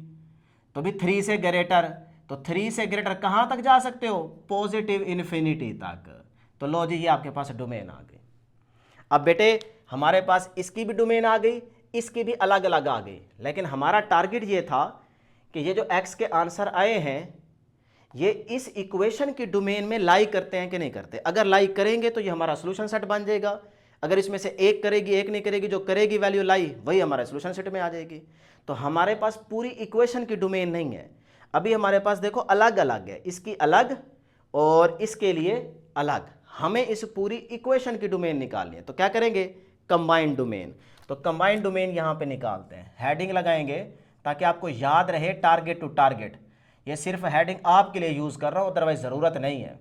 तो भी 3 से ग्रेटर, तो 3 से ग्रेटर कहां तक जा सकते हो, पॉजिटिव इन्फिनिटी तक। तो लो जी ये आपके पास डोमेन आ गई। अब बेटे हमारे पास इसकी भी डोमेन आ गई, इसकी भी अलग अलग आ गई, लेकिन हमारा टारगेट ये था कि ये जो x के आंसर आए हैं ये इस इक्वेशन की डोमेन में लाई करते हैं कि नहीं करते। अगर लाई करेंगे तो ये हमारा सोल्यूशन सेट बन जाएगा, अगर इसमें से एक करेगी एक नहीं करेगी, जो करेगी वैल्यू लाई वही हमारे सोल्यूशन सेट में आ जाएगी। तो हमारे पास पूरी इक्वेशन की डोमेन नहीं है, अभी हमारे पास देखो अलग अलग है, इसकी अलग और इसके लिए अलग। हमें इस पूरी इक्वेशन की डोमेन निकालनी है, तो क्या करेंगे, कंबाइंड डोमेन। तो कंबाइंड डोमेन यहाँ पे निकालते हैं, हेडिंग लगाएंगे ताकि आपको याद रहे टारगेट टू टारगेट। ये सिर्फ हेडिंग आपके लिए यूज़ कर रहा हूँ, अदरवाइज ज़रूरत नहीं है,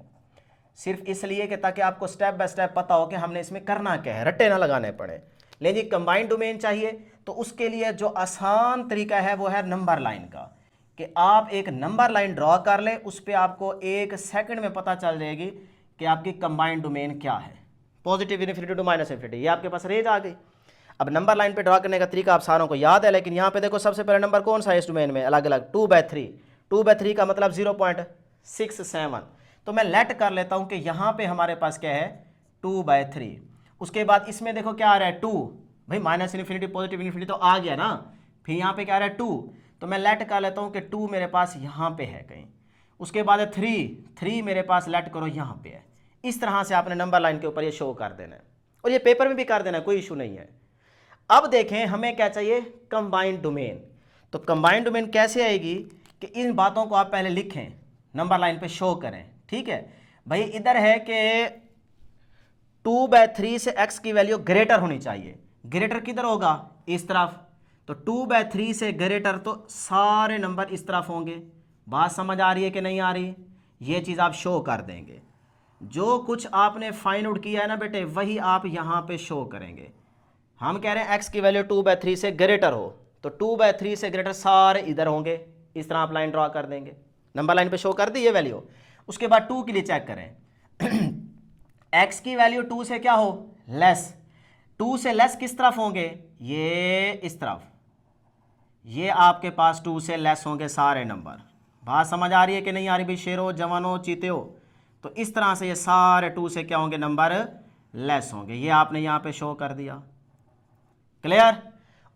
सिर्फ इसलिए कि ताकि आपको स्टेप बाय स्टेप पता हो कि हमने इसमें करना क्या है, रट्टे ना लगाने पड़े। लेकिन जी कंबाइंड डोमेन चाहिए तो उसके लिए जो आसान तरीका है वो है नंबर लाइन का, कि आप एक नंबर लाइन ड्रॉ कर लें, उस पर आपको 1 सेकंड में पता चल जाएगी कि आपकी कंबाइंड डोमेन क्या है। Positive infinity to minus infinity, ये आपके पास रेंज आ गई। अब नंबर लाइन पे ड्रॉ करने का तरीका आप सारों को याद है, लेकिन यहाँ पे देखो सबसे पहले नंबर कौन सा है इस डोमेन में, अलग अलग 2/3। 2/3 का मतलब 0.67, तो मैं लेट कर लेता हूँ कि यहाँ पे हमारे पास क्या है 2/3। उसके बाद इसमें देखो क्या आ रहा है 2, भाई माइनस इन्फिनिटी पॉजिटिव इन्फिनिटी तो आ गया ना, फिर यहाँ पे क्या आ रहा है 2, तो मैं लेट कर लेता हूँ कि 2 मेरे पास यहाँ पे है कहीं। उसके बाद है 3 मेरे पास लेट करो यहाँ पे है। इस तरह से आपने नंबर लाइन के ऊपर ये शो कर देना है, और ये पेपर में भी कर देना है, कोई इशू नहीं है। अब देखें हमें क्या चाहिए, कंबाइंड डोमेन। तो कंबाइंड डोमेन कैसे आएगी कि इन बातों को आप पहले लिखें, नंबर लाइन पे शो करें, ठीक है भाई। इधर है कि 2/3 से x की वैल्यू ग्रेटर होनी चाहिए, ग्रेटर किधर होगा, इस तरफ। तो 2/3 से ग्रेटर तो सारे नंबर इस तरफ होंगे। बात समझ आ रही है कि नहीं आ रही, ये चीज़ आप शो कर देंगे। जो कुछ आपने फाइंड आउट किया है ना बेटे, वही आप यहाँ पे शो करेंगे। हम कह रहे हैं x की वैल्यू 2/3 से ग्रेटर हो, तो 2/3 से ग्रेटर सारे इधर होंगे, इस तरह आप लाइन ड्रॉ कर देंगे, नंबर लाइन पे शो कर दी ये वैल्यू। उसके बाद 2 के लिए चेक करें x की वैल्यू 2 से क्या हो, लेस। 2 से लेस किस तरफ होंगे, ये इस तरफ, ये आपके पास 2 से लेस होंगे सारे नंबर। बात समझ आ रही है कि नहीं आ रही भाई, शेरो जवानो चीते हो। तो इस तरह से ये सारे 2 से क्या होंगे, नंबर लेस होंगे, ये आपने यहाँ पे शो कर दिया, क्लियर।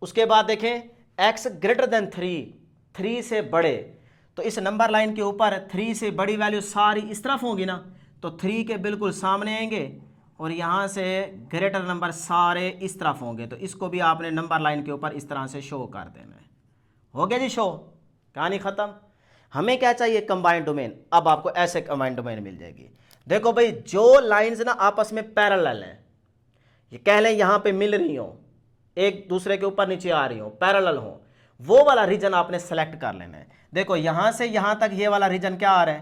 उसके बाद देखें x ग्रेटर देन 3 से बड़े, तो इस नंबर लाइन के ऊपर 3 से बड़ी वैल्यू सारी इस तरफ होंगी ना, तो 3 के बिल्कुल सामने आएंगे, और यहाँ से ग्रेटर नंबर सारे इस तरफ होंगे, तो इसको भी आपने नंबर लाइन के ऊपर इस तरह से शो कर देना है। हो गया जी शो, कहानी ख़त्म। हमें क्या चाहिए, कंबाइंड डोमेन। अब आपको ऐसे कंबाइंड डोमेन मिल जाएगी। देखो भाई जो लाइंस ना आपस में पैरेलल हैं, ये कह लें यहाँ पे मिल रही हो, एक दूसरे के ऊपर नीचे आ रही हो, पैरेलल हो, वो वाला रीजन आपने सेलेक्ट कर लेना है। देखो यहाँ से यहाँ तक ये वाला रीजन क्या आ रहा है,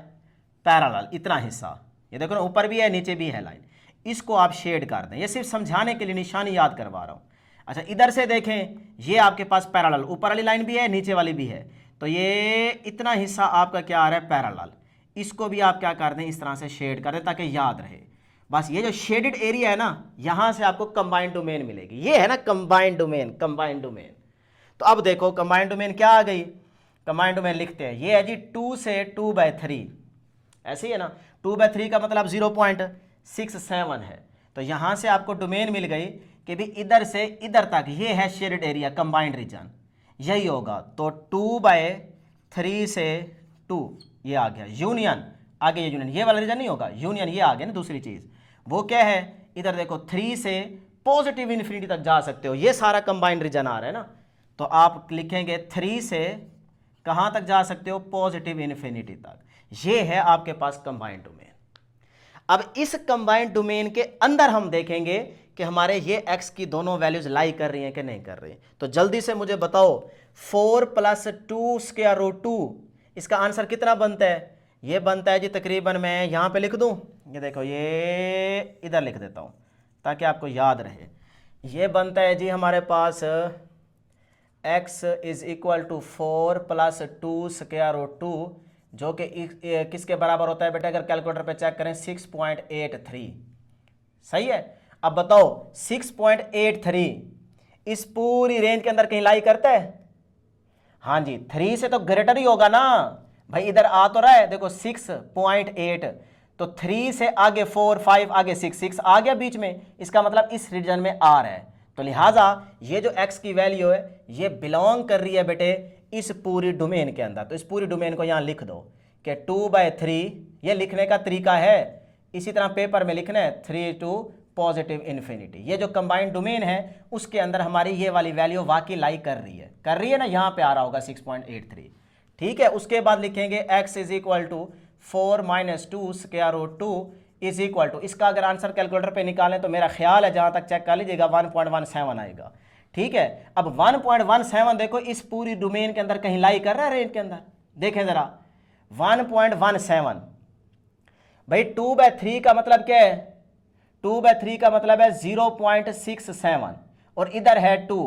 पैरेलल, इतना हिस्सा, ये देखो ना ऊपर भी है नीचे भी है लाइन, इसको आप शेड कर दें। ये सिर्फ समझाने के लिए निशानी याद करवा रहा हूँ। अच्छा इधर से देखें, ये आपके पास पैरेलल, ऊपर वाली लाइन भी है नीचे वाली भी है, तो ये इतना हिस्सा आपका क्या आ रहा है, पैरेलल। इसको भी आप क्या कर दें, इस तरह से शेड कर दें ताकि याद रहे। बस ये जो शेडेड एरिया है ना, यहाँ से आपको कंबाइंड डोमेन मिलेगी। ये है ना कंबाइंड डोमेन, कंबाइंड डोमेन। तो अब देखो कंबाइंड डोमेन क्या आ गई, कंबाइंड डोमेन लिखते हैं। ये है जी 2 से 2/3, ऐसे ही है ना, 2/3 का मतलब 0.67 है। तो यहाँ से आपको डोमेन मिल गई कि भी इधर से इधर तक ये है शेडेड एरिया, कंबाइंड रीजन, यही होगा। तो 2/3 से 2 ये आ गया, यूनियन आगे, ये यूनियन, ये वाला रीजन नहीं होगा, यूनियन ये आ गया ना। दूसरी चीज़ वो क्या है, इधर देखो 3 से पॉजिटिव इन्फिनिटी तक जा सकते हो, ये सारा कंबाइंड रीजन आ रहा है ना। तो आप लिखेंगे 3 से कहाँ तक जा सकते हो, पॉजिटिव इन्फिनिटी तक। ये है आपके पास कंबाइंड डोमेन। अब इस कंबाइंड डोमेन के अंदर हम देखेंगे कि हमारे ये x की दोनों वैल्यूज लाई कर रही हैं कि नहीं कर रही। तो जल्दी से मुझे बताओ 4 + 2 स्क्वायर रूट 2, इसका आंसर कितना बनता है, ये बनता है जी तकरीबन, मैं यहाँ पे लिख दूँ, ये देखो ये इधर लिख देता हूँ ताकि आपको याद रहे। ये बनता है जी हमारे पास x = 4 + 2 स्क्वायर रूट 2, जो कि किसके बराबर होता है बेटा, अगर कैलकुलेटर पे चेक करें 6.83। सही है। अब बताओ 6.83 इस पूरी रेंज के अंदर कहीं लाई करता है, हाँ जी 3 से तो ग्रेटर ही होगा ना भाई, इधर आ तो रहा है देखो 6.8, तो 3 से आगे 4 5 आगे 6 आ गया बीच में, इसका मतलब इस रीजन में आ रहा है। तो लिहाजा ये जो x की वैल्यू है ये बिलोंग कर रही है बेटे इस पूरी डोमेन के अंदर। तो इस पूरी डोमेन को यहाँ लिख दो कि 2/3, ये लिखने का तरीका है, इसी तरह पेपर में लिखना है 3 to पॉजिटिव इन्फिनिटी। ये जो कंबाइंड डोमेन है उसके अंदर हमारी ये वाली वैल्यू वाकई लाई कर रही है ना, यहाँ पे आ रहा होगा 6.83। ठीक है, उसके बाद लिखेंगे x is equal to 4 - 2 square root 2 is equal to, इसका अगर आंसर कैलकुलेटर पे निकालें तो मेरा ख्याल है जहां तक चेक कर लीजिएगा 1.17 आएगा। ठीक है, अब 1.17 देखो इस पूरी डोमेन के अंदर कहीं लाई कर रहा है रेंज के अंदर, देखें जरा 1.17 भाई 2/3 का मतलब क्या है, 2/3 का मतलब है 0.67 और इधर है 2,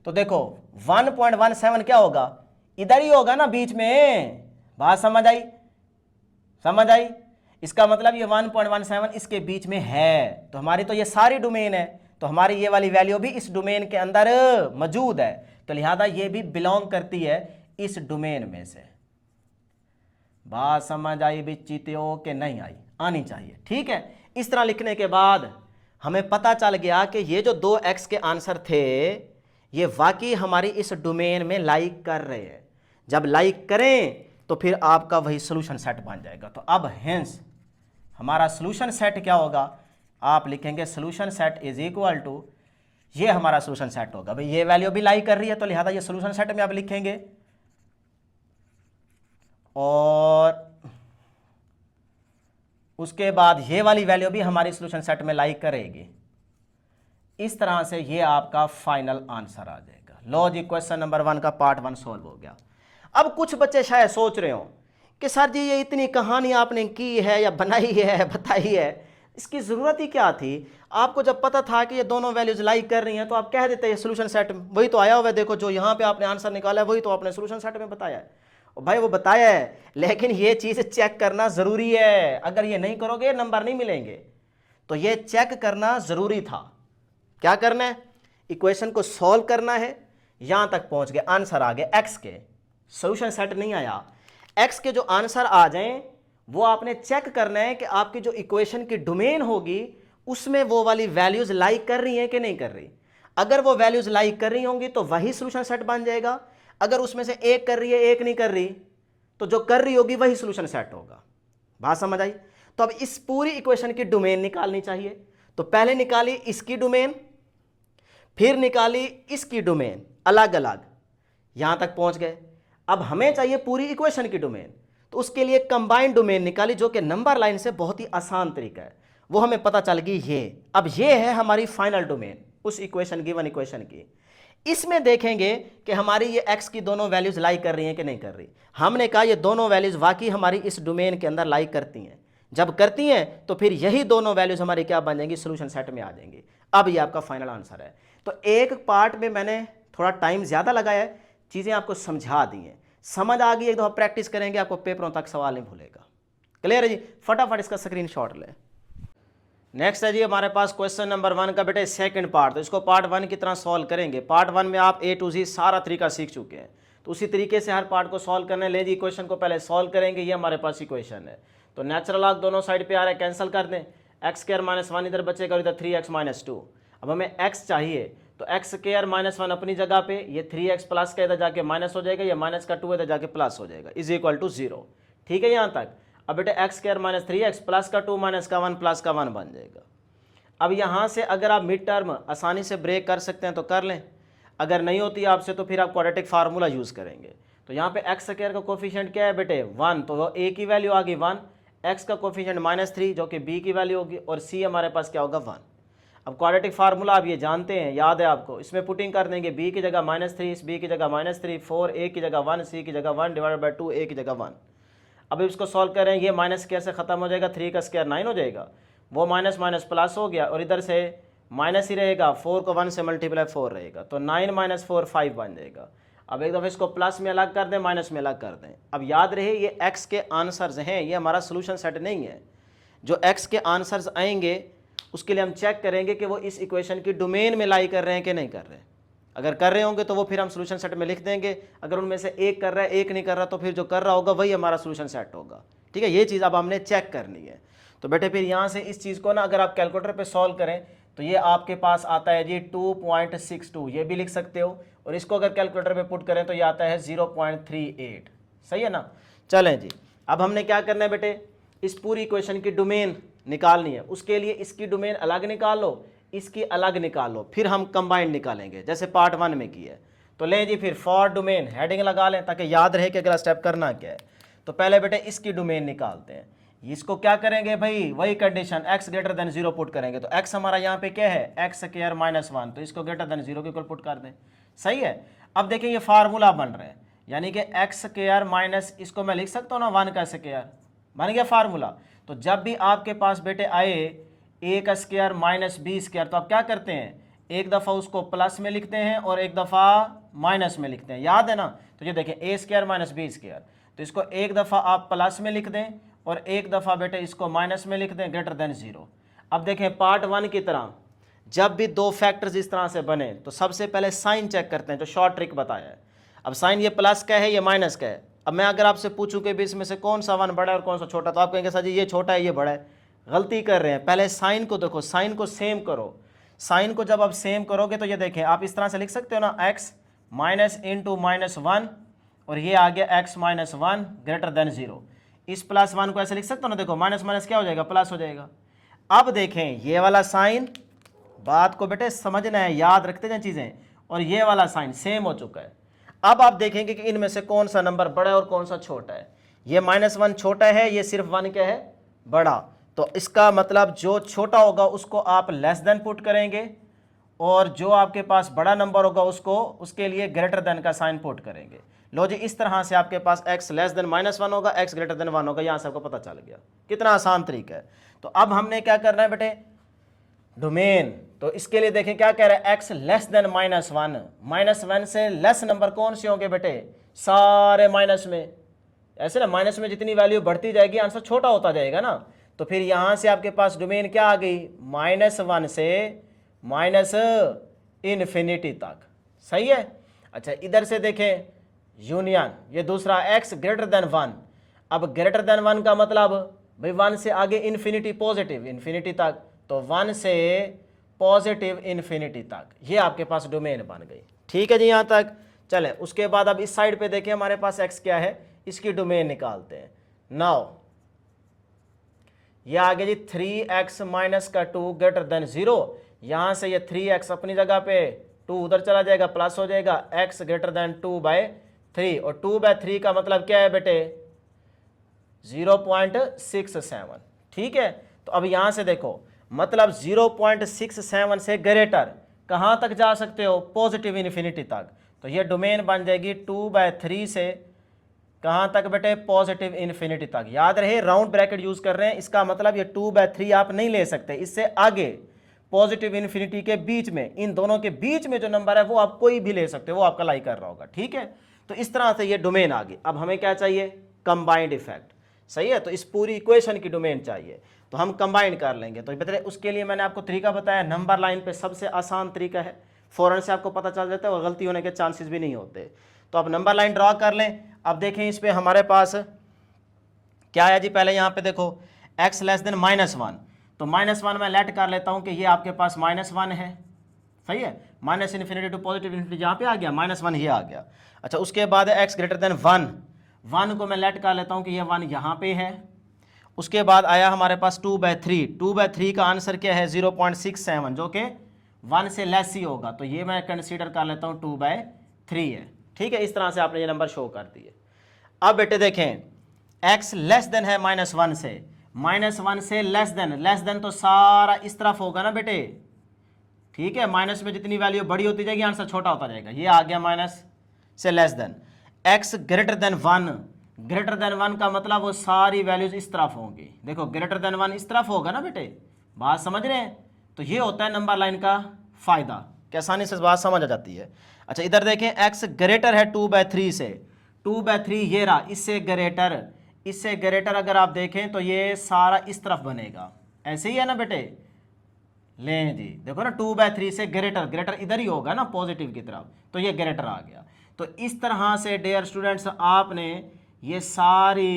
तो देखो 1.17 क्या होगा, इधर ही होगा ना बीच में। बात समझ आई, समझ आई? इसका मतलब ये 1.17 इसके बीच में है, तो हमारी तो ये सारी डोमेन है, तो हमारी ये वाली वैल्यू भी इस डोमेन के अंदर मौजूद है, तो लिहाजा ये भी बिलोंग करती है इस डोमेन में से। बात समझ आई बिच्चित्यो के नहीं आई? आनी चाहिए। ठीक है, इस तरह लिखने के बाद हमें पता चल गया कि ये जो 2x के आंसर थे ये वाकई हमारी इस डोमेन में लाइक कर रहे हैं। जब लाइक करें तो फिर आपका वही सोल्यूशन सेट बन जाएगा। तो अब हेंस हमारा सोल्यूशन सेट क्या होगा, आप लिखेंगे solution set is equal to, ये हमारा सोल्यूशन सेट होगा। भाई ये वैल्यू भी लाई कर रही है तो लिहाजा ये सोल्यूशन सेट में आप लिखेंगे, और उसके बाद ये वाली वैल्यू भी हमारी सोल्यूशन सेट में लाई करेगी। इस तरह से ये आपका फाइनल आंसर आ जाएगा। लो जी, क्वेश्चन नंबर 1 का पार्ट 1 सॉल्व हो गया। अब कुछ बच्चे शायद सोच रहे हो कि सर जी ये इतनी कहानी आपने की है या बनाई है, बताई है, इसकी ज़रूरत ही क्या थी? आपको जब पता था कि ये दोनों वैल्यूज लाइक कर रही हैं तो आप कह देते हैं सोल्यूशन सेट में, वही तो आया हुआ है, देखो जो यहाँ पे आपने आंसर निकाला है वही तो आपने सोल्यूशन सेट में बताया है। और भाई वो बताया है, लेकिन ये चीज़ चेक करना ज़रूरी है। अगर ये नहीं करोगे नंबर नहीं मिलेंगे, तो ये चेक करना ज़रूरी था। क्या करना है, इक्वेशन को सॉल्व करना है, यहाँ तक पहुँच गए, आंसर आ गए एक्स के, सोल्यूशन सेट नहीं आया, एक्स के जो आंसर आ जाएं वो आपने चेक करना है कि आपकी जो इक्वेशन की डोमेन होगी उसमें वो वाली वैल्यूज लाइक कर रही हैं कि नहीं कर रही। अगर वो वैल्यूज लाइक कर रही होंगी तो वही सोल्यूशन सेट बन जाएगा। अगर उसमें से एक कर रही है एक नहीं कर रही, तो जो कर रही होगी वही सोल्यूशन सेट होगा। बात समझ आई? तो अब इस पूरी इक्वेशन की डोमेन निकालनी चाहिए। तो पहले निकाली इसकी डोमेन, फिर निकाली इसकी डोमेन, अलग अलग, यहां तक पहुंच गए। अब हमें चाहिए पूरी इक्वेशन की डोमेन, तो उसके लिए कंबाइंड डोमेन निकाली, जो कि नंबर लाइन से बहुत ही आसान तरीका है, वो हमें पता चल गई ये। अब ये है हमारी फाइनल डोमेन उस इक्वेशन, गिवन इक्वेशन की। इसमें देखेंगे कि हमारी ये x की दोनों वैल्यूज लाइक कर रही हैं कि नहीं कर रही। हमने कहा ये दोनों वैल्यूज वाकई हमारी इस डोमेन के अंदर लाइक करती हैं। जब करती हैं तो फिर यही दोनों वैल्यूज हमारी क्या बन जाएंगी, सोल्यूशन सेट में आ जाएंगी। अब ये आपका फाइनल आंसर है। तो एक पार्ट में मैंने थोड़ा टाइम ज़्यादा लगाया है, चीज़ें आपको समझा दी हैं, समझ आ गई, एक दफ़ा प्रैक्टिस करेंगे आपको पेपरों तक सवाल नहीं भूलेगा। क्लियर है जी? फटाफट इसका स्क्रीनशॉट ले। नेक्स्ट है जी हमारे पास क्वेश्चन नंबर 1 का बेटे सेकंड पार्ट। तो इसको पार्ट 1 की तरह सॉल्व करेंगे। पार्ट 1 में आप A to Z सारा तरीका सीख चुके हैं, तो उसी तरीके से हर पार्ट को सॉल्व करने। ले जी, इक्वेशन को पहले सॉल्व करेंगे। ये हमारे पास इक्वेशन है, तो नेचुरल लॉग दोनों साइड पे आ रहा है, कैंसिल कर दें। x² - 1 इधर बचेगा और इधर 3x - 2। अब हमें x चाहिए, तो x² - 1 अपनी जगह पे, ये 3x प्लस का इधर जाके माइनस हो जाएगा, ये माइनस का 2 इधर जाके प्लस हो जाएगा, इज इक्वल टू 0। ठीक है यहाँ तक। अब बेटे x² - 3x प्लस का 2 माइनस का 1 प्लस का 1 बन जाएगा। अब यहाँ से अगर आप मिड टर्म आसानी से ब्रेक कर सकते हैं तो कर लें, अगर नहीं होती आपसे तो फिर आप क्वाड्रेटिक फार्मूला यूज़ करेंगे। तो यहाँ पे x² का कोफिशिएंट क्या है बेटे, 1, तो वो a की वैल्यू आ गई 1, x का कोफिशिएंट -3 जो कि b की वैल्यू होगी, और c हमारे पास क्या होगा 1। अब क्वाड्रेटिक फार्मूला आप ये जानते हैं, याद है आपको, इसमें पुटिंग कर देंगे, b की जगह -3, इस b की जगह -3, 4, a की जगह 1, c की जगह 1 डिवाइडेड बाई 2, a की जगह 1। अब इसको सॉल्व करें, ये माइनस कैसे ख़त्म हो जाएगा, 3 का स्क्वायर 9 हो जाएगा, वो माइनस माइनस प्लस हो गया, और इधर से माइनस ही रहेगा, 4 को 1 से मल्टीप्लाई 4 रहेगा, तो 9 - 4 5 बन जाएगा। अब एक दफ़ा इसको प्लस में अलग कर दें, माइनस में अलग कर दें। अब याद रहे ये x के आंसर्स हैं, ये हमारा सोल्यूशन सेट नहीं है। जो x के आंसर्स आएंगे उसके लिए हम चेक करेंगे कि वो इस इक्वेशन की डोमेन में लाई कर रहे हैं कि नहीं कर रहे। अगर कर रहे होंगे तो वो फिर हम सोल्यूशन सेट में लिख देंगे, अगर उनमें से एक कर रहा है एक नहीं कर रहा तो फिर जो कर रहा होगा वही हमारा सोल्यूशन सेट होगा। ठीक है, ये चीज़ अब हमने चेक करनी है। तो बेटे फिर यहाँ से इस चीज़ को ना अगर आप कैलकुलेटर पे सॉल्व करें तो ये आपके पास आता है जी 2.62, ये भी लिख सकते हो। और इसको अगर कैलकुलेटर पे पुट करें तो ये आता है 0.38। सही है ना। चलें जी, अब हमने क्या करना है बेटे, इस पूरी इक्वेशन की डोमेन निकालनी है। उसके लिए इसकी डोमेन अलग निकाल लो, इसकी अलग निकाल लो, फिर हम कंबाइंड निकालेंगे जैसे पार्ट 1 में की है। तो लें जी फिर फॉर डोमेन हेडिंग लगा लें ताकि याद रहे कि अगला स्टेप करना क्या है। तो पहले बेटे इसकी डोमेन निकालते हैं। इसको क्या करेंगे भाई, वही condition x greater than 0 put करेंगे। तो x हमारा यहाँ पे क्या है, x स्क्वायर माइनस 1, तो इसको ग्रेटर देन 0 के इक्वल पुट कर दें। सही है। अब देखिए ये फार्मूला बन रहा है, यानी कि x स्क्वायर माइनस, इसको मैं लिख सकता हूँ ना 1 का स्क्वायर, बन गया फार्मूला। तो जब भी आपके पास बेटे आए a का स्क्वायर माइनस b स्क्वायर, तो आप क्या करते हैं, एक दफ़ा उसको प्लस में लिखते हैं और एक दफ़ा माइनस में लिखते हैं, याद है ना। तो ये देखें a square minus b square, तो इसको एक दफ़ा आप प्लस में लिख दें और एक दफ़ा बेटे इसको माइनस में लिख दें, ग्रेटर देन 0। अब देखें पार्ट 1 की तरह जब भी दो फैक्टर्स इस तरह से बने तो सबसे पहले साइन चेक करते हैं, जो शॉर्ट ट्रिक बताया है। अब साइन ये प्लस का है, ये माइनस का है। अब मैं अगर आपसे पूछूं कि भी इसमें से कौन सा 1 बड़ा है और कौन सा छोटा, तो आप कहेंगे सर जी ये छोटा है ये बड़ा है। गलती कर रहे हैं, पहले साइन को देखो, साइन को सेम करो। साइन को जब आप सेम करोगे तो ये देखें आप इस तरह से लिख सकते हो ना, x माइनस इंटू माइनस 1 और ये आ गया x माइनस 1 ग्रेटर देन 0। इस प्लस 1 को ऐसे लिख सकते हो ना, देखो माइनस माइनस क्या हो जाएगा, प्लस हो जाएगा। अब देखें ये वाला साइन, बात को बेटे समझना है, याद रखते जाए चीज़ें, और ये वाला साइन सेम हो चुका है। अब आप देखेंगे कि इनमें से कौन सा नंबर बड़ा है और कौन सा छोटा है। ये माइनस 1 छोटा है, ये सिर्फ 1 क्या है, बड़ा। तो इसका मतलब जो छोटा होगा उसको आप लेस देन पुट करेंगे और जो आपके पास बड़ा नंबर होगा उसको, उसके लिए ग्रेटर देन का साइन पुट करेंगे। लो जी, इस तरह से आपके पास x लेस देन माइनस 1 होगा, x ग्रेटर देन 1 होगा। यहाँ से आपको पता चल गया, कितना आसान तरीका है। तो अब हमने क्या करना है बेटे, डोमेन। तो इसके लिए देखें क्या कह रहा है, x less than minus 1, minus 1 से लेस नंबर कौन से होंगे बेटे, सारे माइनस में। ऐसे ना, माइनस में जितनी वैल्यू बढ़ती जाएगी आंसर छोटा होता जाएगा ना। तो फिर यहां से आपके पास डोमेन क्या आ गई, -1 से माइनस इन्फिनिटी तक। सही है। अच्छा इधर से देखें यूनियन, ये दूसरा x ग्रेटर देन 1। अब ग्रेटर देन 1 का मतलब भाई 1 से आगे इन्फिनिटी, पॉजिटिव इन्फिनिटी तक, तो 1 से पॉजिटिव इन्फिनिटी तक, ये आपके पास डोमेन बन गई। ठीक है जी यहाँ तक। चले उसके बाद अब इस साइड पे देखें हमारे पास x क्या है, इसकी डोमेन निकालते हैं। नाउ ये आ गया जी 3x माइनस का 2 ग्रेटर देन 0। यहां से ये 3x अपनी जगह पे, 2 उधर चला जाएगा, प्लस हो जाएगा x ग्रेटर देन 2/3। और 2/3 का मतलब क्या है बेटे, 0.67। ठीक है। तो अब यहां से देखो, मतलब 0.67 से ग्रेटर कहां तक जा सकते हो, पॉजिटिव इन्फिनिटी तक। तो ये डोमेन बन जाएगी 2/3 से कहां तक बेटे, पॉजिटिव इन्फिनिटी तक। याद रहे राउंड ब्रैकेट यूज कर रहे हैं, इसका मतलब ये 2/3 आप नहीं ले सकते, इससे आगे पॉजिटिव इन्फिनिटी के बीच में, इन दोनों के बीच में जो नंबर है वो आप कोई भी ले सकते हो, वो आपका लाई कर रहा होगा। ठीक है। तो इस तरह से ये डोमेन आ गई। अब हमें क्या चाहिए, कंबाइंड इफेक्ट। सही है। तो इस पूरी इक्वेशन की डोमेन चाहिए, तो हम कंबाइन कर लेंगे। तो बताइए उसके लिए मैंने आपको तरीका बताया, नंबर लाइन पे सबसे आसान तरीका है, फौरन से आपको पता चल जाता है और गलती होने के चांसेस भी नहीं होते। तो अब नंबर लाइन ड्रॉ कर लें। अब देखें इस पे हमारे पास क्या है जी, पहले यहाँ पे देखो x लेस देन -1, तो -1 मैं लेट कर लेता हूँ कि ये आपके पास -1 है। सही है। Minus infinity to positive infinity यहाँ पे आ गया, -1 ये आ गया। अच्छा उसके बाद x ग्रेटर देन 1 को मैं लेट कर लेता हूँ कि ये 1 यहाँ पे है। उसके बाद आया हमारे पास 2/3 का आंसर क्या है, 0.67, जो कि 1 से लेस ही होगा। तो ये मैं कंसीडर कर लेता हूँ 2/3 है। ठीक है। इस तरह से आपने ये नंबर शो कर दिए। अब बेटे देखें x लेस देन है -1 से, -1 से लेस देन तो सारा इस तरफ होगा ना बेटे। ठीक है। माइनस में जितनी वैल्यू बड़ी होती जाएगी आंसर छोटा होता जाएगा। ये आ गया माइनस से less than. x greater than 1 का मतलब वो सारी वैल्यूज इस तरफ होंगी। देखो ग्रेटर देन 1 इस तरफ होगा ना बेटे, बात समझ रहे हैं। तो ये होता है नंबर लाइन का फायदा, कि आसानी से बात समझ आ जाती है। अच्छा इधर देखें x ग्रेटर है 2/3 से, 2/3 ये रहा, इससे ग्रेटर अगर आप देखें तो ये सारा इस तरफ बनेगा। ऐसे ही है ना बेटे। लें जी देखो ना, 2/3 से ग्रेटर इधर ही होगा ना, पॉजिटिव की तरफ, तो ये ग्रेटर आ गया। तो इस तरह से डियर स्टूडेंट्स आपने ये सारी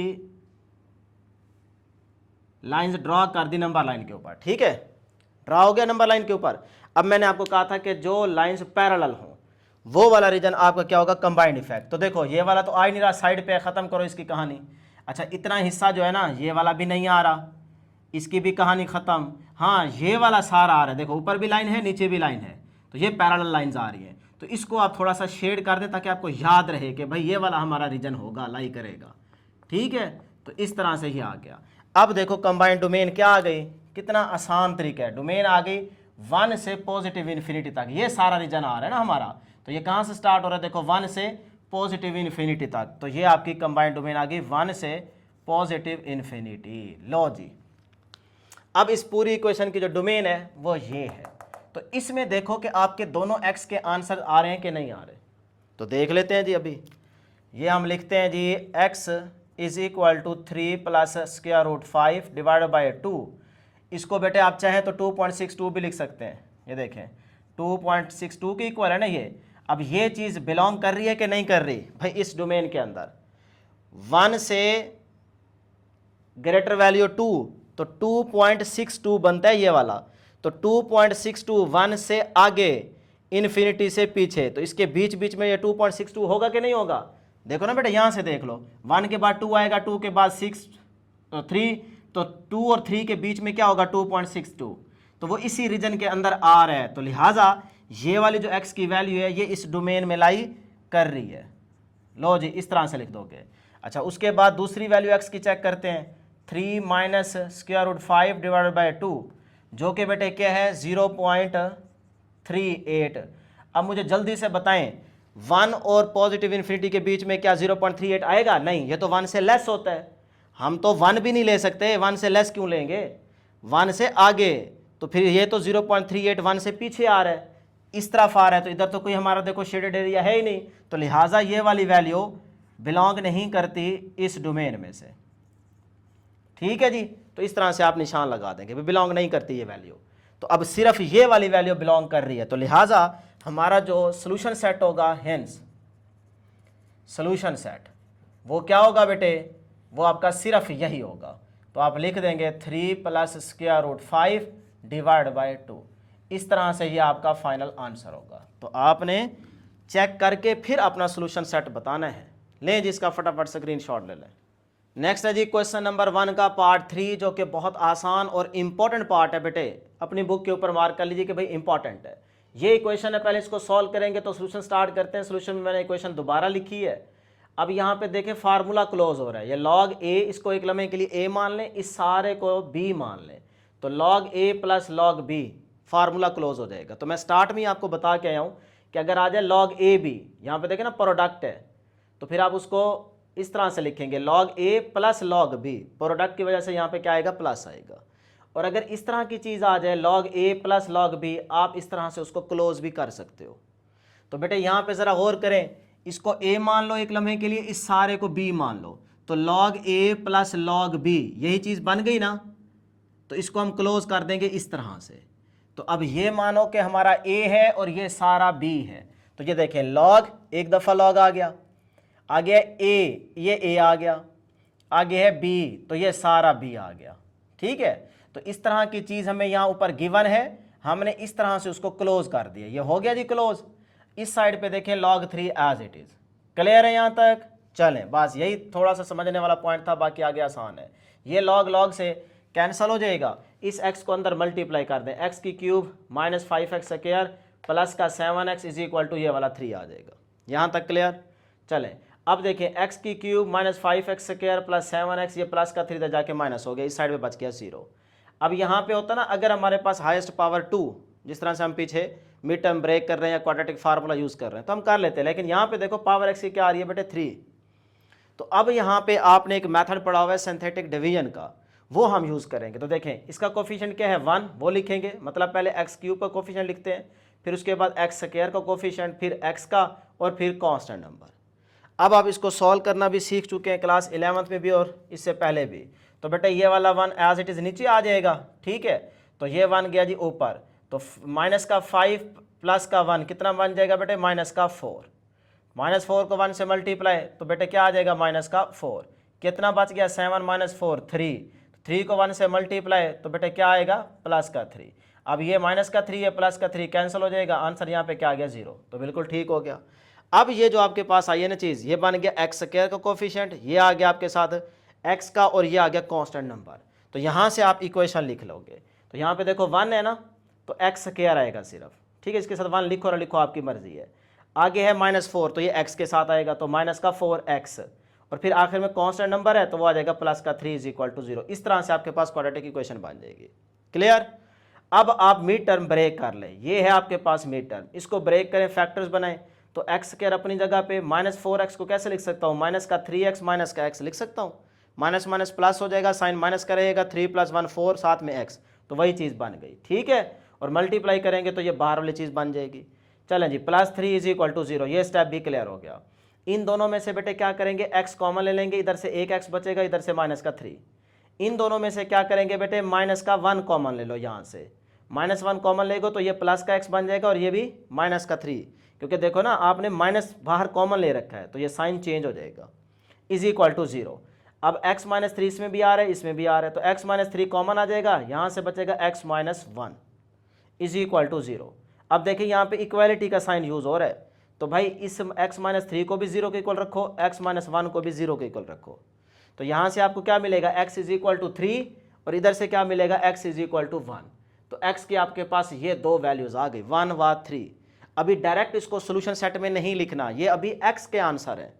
लाइंस ड्रॉ कर दी नंबर लाइन के ऊपर। ठीक है, ड्रा हो गया नंबर लाइन के ऊपर। अब मैंने आपको कहा था कि जो लाइंस पैरेलल हों वो वाला रीजन आपका क्या होगा, कंबाइंड इफेक्ट। तो देखो ये वाला तो आ ही नहीं रहा, साइड पे ख़त्म करो इसकी कहानी। अच्छा इतना हिस्सा जो है ना ये वाला भी नहीं आ रहा, इसकी भी कहानी ख़त्म। हाँ ये वाला सारा आ रहा है, देखो ऊपर भी लाइन है नीचे भी लाइन है, तो ये पैरेलल लाइंस आ रही हैं। तो इसको आप थोड़ा सा शेड कर दें ताकि आपको याद रहे कि भाई ये वाला हमारा रीजन होगा, लाई करेगा। ठीक है, तो इस तरह से ही आ गया। अब देखो कंबाइंड डोमेन क्या आ गई, कितना आसान तरीका है। डोमेन आ गई 1 से पॉजिटिव इन्फिनिटी तक, ये सारा रीजन आ रहा है ना हमारा। तो ये कहाँ से स्टार्ट हो रहा है, देखो 1 से पॉजिटिव इन्फिनिटी तक। तो ये आपकी कंबाइंड डोमेन आ गई 1 से पॉजिटिव इन्फिनिटी। लो जी, अब इस पूरी इक्वेशन की जो डोमेन है वो ये है। तो इसमें देखो कि आपके दोनों एक्स के आंसर आ रहे हैं कि नहीं आ रहे, तो देख लेते हैं जी। अभी ये हम लिखते हैं जी x is equal to 3 plus square root 5 divided by 2। इसको बेटे आप चाहें तो 2.62 भी लिख सकते हैं। ये देखें 2.62 के इक्वल है ना ये। अब ये चीज़ बिलोंग कर रही है कि नहीं कर रही भाई इस डोमेन के अंदर। 1 से ग्रेटर वैल्यू 2 तो 2.62 बनता है ये वाला। तो 2.62 1 से आगे इन्फिनिटी से पीछे, तो इसके बीच बीच में ये 2.62 होगा कि नहीं होगा। देखो ना बेटा यहाँ से देख लो, 1 के बाद 2 आएगा, 2 के बाद 6 तो 3, तो 2 और 3 के बीच में क्या होगा 2.62। तो वो इसी रीजन के अंदर आ रहा है, तो लिहाजा ये वाली जो x की वैल्यू है ये इस डोमेन में लाई कर रही है। लो जी इस तरह से लिख दोगे। अच्छा उसके बाद दूसरी वैल्यू x की चेक करते हैं, 3 minus square root 5 divided by 2 जो कि बेटे क्या है 0.38। अब मुझे जल्दी से बताएं 1 और पॉजिटिव इन्फिनिटी के बीच में क्या 0.38 आएगा, नहीं, ये तो 1 से लेस होता है। हम तो 1 भी नहीं ले सकते, 1 से लेस क्यों लेंगे, 1 से आगे। तो फिर ये तो 0.38 1 से पीछे आ रहा है, इस तरफ आ रहा है, तो इधर तो कोई हमारा देखो शेडेड एरिया है ही नहीं, तो लिहाजा ये वाली वैल्यू बिलोंग नहीं करती इस डोमेन में से। ठीक है जी, तो इस तरह से आप निशान लगा देंगे बिलोंग नहीं करती ये वैल्यू। तो अब सिर्फ ये वाली वैल्यू बिलोंग कर रही है, तो लिहाजा हमारा जो सोल्यूशन सेट होगा, हेंस सोल्यूशन सेट वो क्या होगा बेटे, वो आपका सिर्फ यही होगा। तो आप लिख देंगे 3 plus square root 5 divide by 2। इस तरह से ये आपका फाइनल आंसर होगा। तो आपने चेक करके फिर अपना सोल्यूशन सेट बताना है। लें जी इसका फटाफट स्क्रीनशॉट ले लें। नेक्स्ट है जी क्वेश्चन नंबर 1 का पार्ट 3, जो कि बहुत आसान और इम्पॉर्टेंट पार्ट है बेटे। अपनी बुक के ऊपर मार्क कर लीजिए कि भाई इंपॉर्टेंट है। ये इक्वेशन है, पहले इसको सॉल्व करेंगे तो सोल्यूशन स्टार्ट करते हैं। सोल्यूशन में मैंने इक्वेशन दोबारा लिखी है। अब यहाँ पे देखें फार्मूला क्लोज हो रहा है, ये log a, इसको एक लम्हे के लिए a मान लें, इस सारे को b मान लें, तो log a plus log b formula close हो जाएगा। तो मैं स्टार्ट में ही आपको बता के आया हूँ कि अगर आ जाए log a b, यहाँ पे देखें ना प्रोडक्ट है, तो फिर आप उसको इस तरह से लिखेंगे log a plus log b, product की वजह से यहाँ पे क्या आएगा प्लस आएगा। और अगर इस तरह की चीज़ आ जाए log a plus log b, आप इस तरह से उसको क्लोज भी कर सकते हो। तो बेटे यहाँ पे ज़रा गौर करें, इसको a मान लो एक लम्हे के लिए, इस सारे को b मान लो, तो log a plus log b यही चीज़ बन गई ना। तो इसको हम क्लोज कर देंगे इस तरह से। तो अब ये मानो कि हमारा a है और ये सारा b है, तो ये देखें log, एक दफ़ा log आ गया, आगे है a, ये a आ गया, आगे है b, तो ये सारा b आ गया। ठीक है, तो इस तरह की चीज़ हमें यहाँ ऊपर गिवन है, हमने इस तरह से उसको क्लोज कर दिया। ये हो गया जी क्लोज। इस साइड पे देखें log 3 as it is. Clear है यहाँ तक? चलें, बस यही थोड़ा सा समझने वाला पॉइंट था, बाकी आगे आसान है। ये log से कैंसिल हो जाएगा, इस x को अंदर मल्टीप्लाई कर दें, x की cube minus 5x square plus का 7x इज इक्वल टू ये वाला 3 आ जाएगा। यहाँ तक क्लियर? चलें अब देखें x की cube minus 5x square plus 7x, ये प्लस का 3 इधर जाके माइनस हो गया, इस साइड में बच गया 0। अब यहाँ पे होता ना, अगर हमारे पास हाईएस्ट पावर 2, जिस तरह से हम पीछे मिड टर्म ब्रेक कर रहे हैं या क्वाड्रेटिक फार्मूला यूज़ कर रहे हैं तो हम कर लेते हैं, लेकिन यहाँ पे देखो पावर x की क्या आ रही है बेटे 3। तो अब यहाँ पे आपने एक मेथड पढ़ा हुआ है सिंथेटिक डिवीजन का, वो हम यूज़ करेंगे। तो देखें इसका कोफिशिएंट क्या है 1, वो लिखेंगे, मतलब पहले x क्यूब का कोफिशिएंट लिखते हैं, फिर उसके बाद x स्क्वायर का कोफिशिएंट, फिर x का, और फिर कांस्टेंट नंबर। अब आप इसको सॉल्व करना भी सीख चुके हैं क्लास 11th में भी और इससे पहले भी। तो बेटा ये वाला 1 एज इट इज़ नीचे आ जाएगा। ठीक है, तो ये 1 गया जी ऊपर, तो माइनस का 5 प्लस का 1 कितना बन जाएगा बेटे माइनस का 4। माइनस 4 को 1 से मल्टीप्लाई, तो बेटे क्या आ जाएगा माइनस का 4। कितना बच गया 7 माइनस 4 3, 3 को 1 से मल्टीप्लाई, तो बेटे क्या आएगा प्लस का 3। अब ये माइनस का 3 है, प्लस का 3 कैंसिल हो जाएगा, आंसर यहाँ पे क्या आ गया 0। तो बिल्कुल ठीक हो गया। अब ये जो आपके पास आई है ना चीज़, ये बन गया एक्स स्क्वायर का कोफिशिएंट, ये आ गया आपके साथ एक्स का, और ये आ गया कांस्टेंट नंबर। तो यहाँ से आप इक्वेशन लिख लोगे। तो यहाँ पे देखो 1 है ना, तो एक्स स्क्वायर आएगा सिर्फ, ठीक है। इसके साथ 1 लिखो और लिखो, आपकी मर्जी है। आगे है -4, तो ये एक्स के साथ आएगा, तो माइनस का 4x, और फिर आखिर में कांस्टेंट नंबर है तो वो आ जाएगा प्लस का 3 = 0। इस तरह से आपके पास क्वाड्रेटिक इक्वेशन बन जाएगी। क्लियर। अब आप मिड टर्म ब्रेक कर लें, ये है आपके पास मिड टर्म, इसको ब्रेक करें, फैक्टर्स बनाएं। तो एक्स स्क्वायर अपनी जगह पे, -4x को कैसे लिख सकता हूँ, माइनस का 3x माइनस का x लिख सकता हूँ। माइनस माइनस प्लस हो जाएगा, साइन माइनस का रहेगा, 3 + 1 4, साथ में x, तो वही चीज़ बन गई, ठीक है। और मल्टीप्लाई करेंगे तो ये बाहर वाली चीज़ बन जाएगी। चलें जी, +3 = 0, ये स्टेप भी क्लियर हो गया। इन दोनों में से बेटे क्या करेंगे, x कॉमन ले लेंगे, इधर से एक x बचेगा, इधर से -3। इन दोनों में से क्या करेंगे बेटे, -1 कॉमन ले लो, यहाँ से -1 कॉमन लेगो तो ये प्लस का x बन जाएगा, और ये भी -3, क्योंकि देखो ना आपने माइनस बाहर कॉमन ले रखा है, तो ये साइन चेंज हो जाएगा, = 0। अब x - 3 इसमें भी आ रहा है, इसमें भी आ रहा है, तो x - 3 कॉमन आ जाएगा, यहाँ से बचेगा x - 1 = 0। अब देखिए यहाँ पे इक्वालिटी का साइन यूज़ हो रहा है, तो भाई इस x - 3 को भी 0 के इक्वल रखो, x - 1 को भी 0 के इक्वल रखो। तो यहाँ से आपको क्या मिलेगा, x = 3, और इधर से क्या मिलेगा, x = 1। तो x की आपके पास ये दो वैल्यूज़ आ गई, 1 व 3। अभी डायरेक्ट इसको सोल्यूशन सेट में नहीं लिखना, ये अभी x के आंसर है,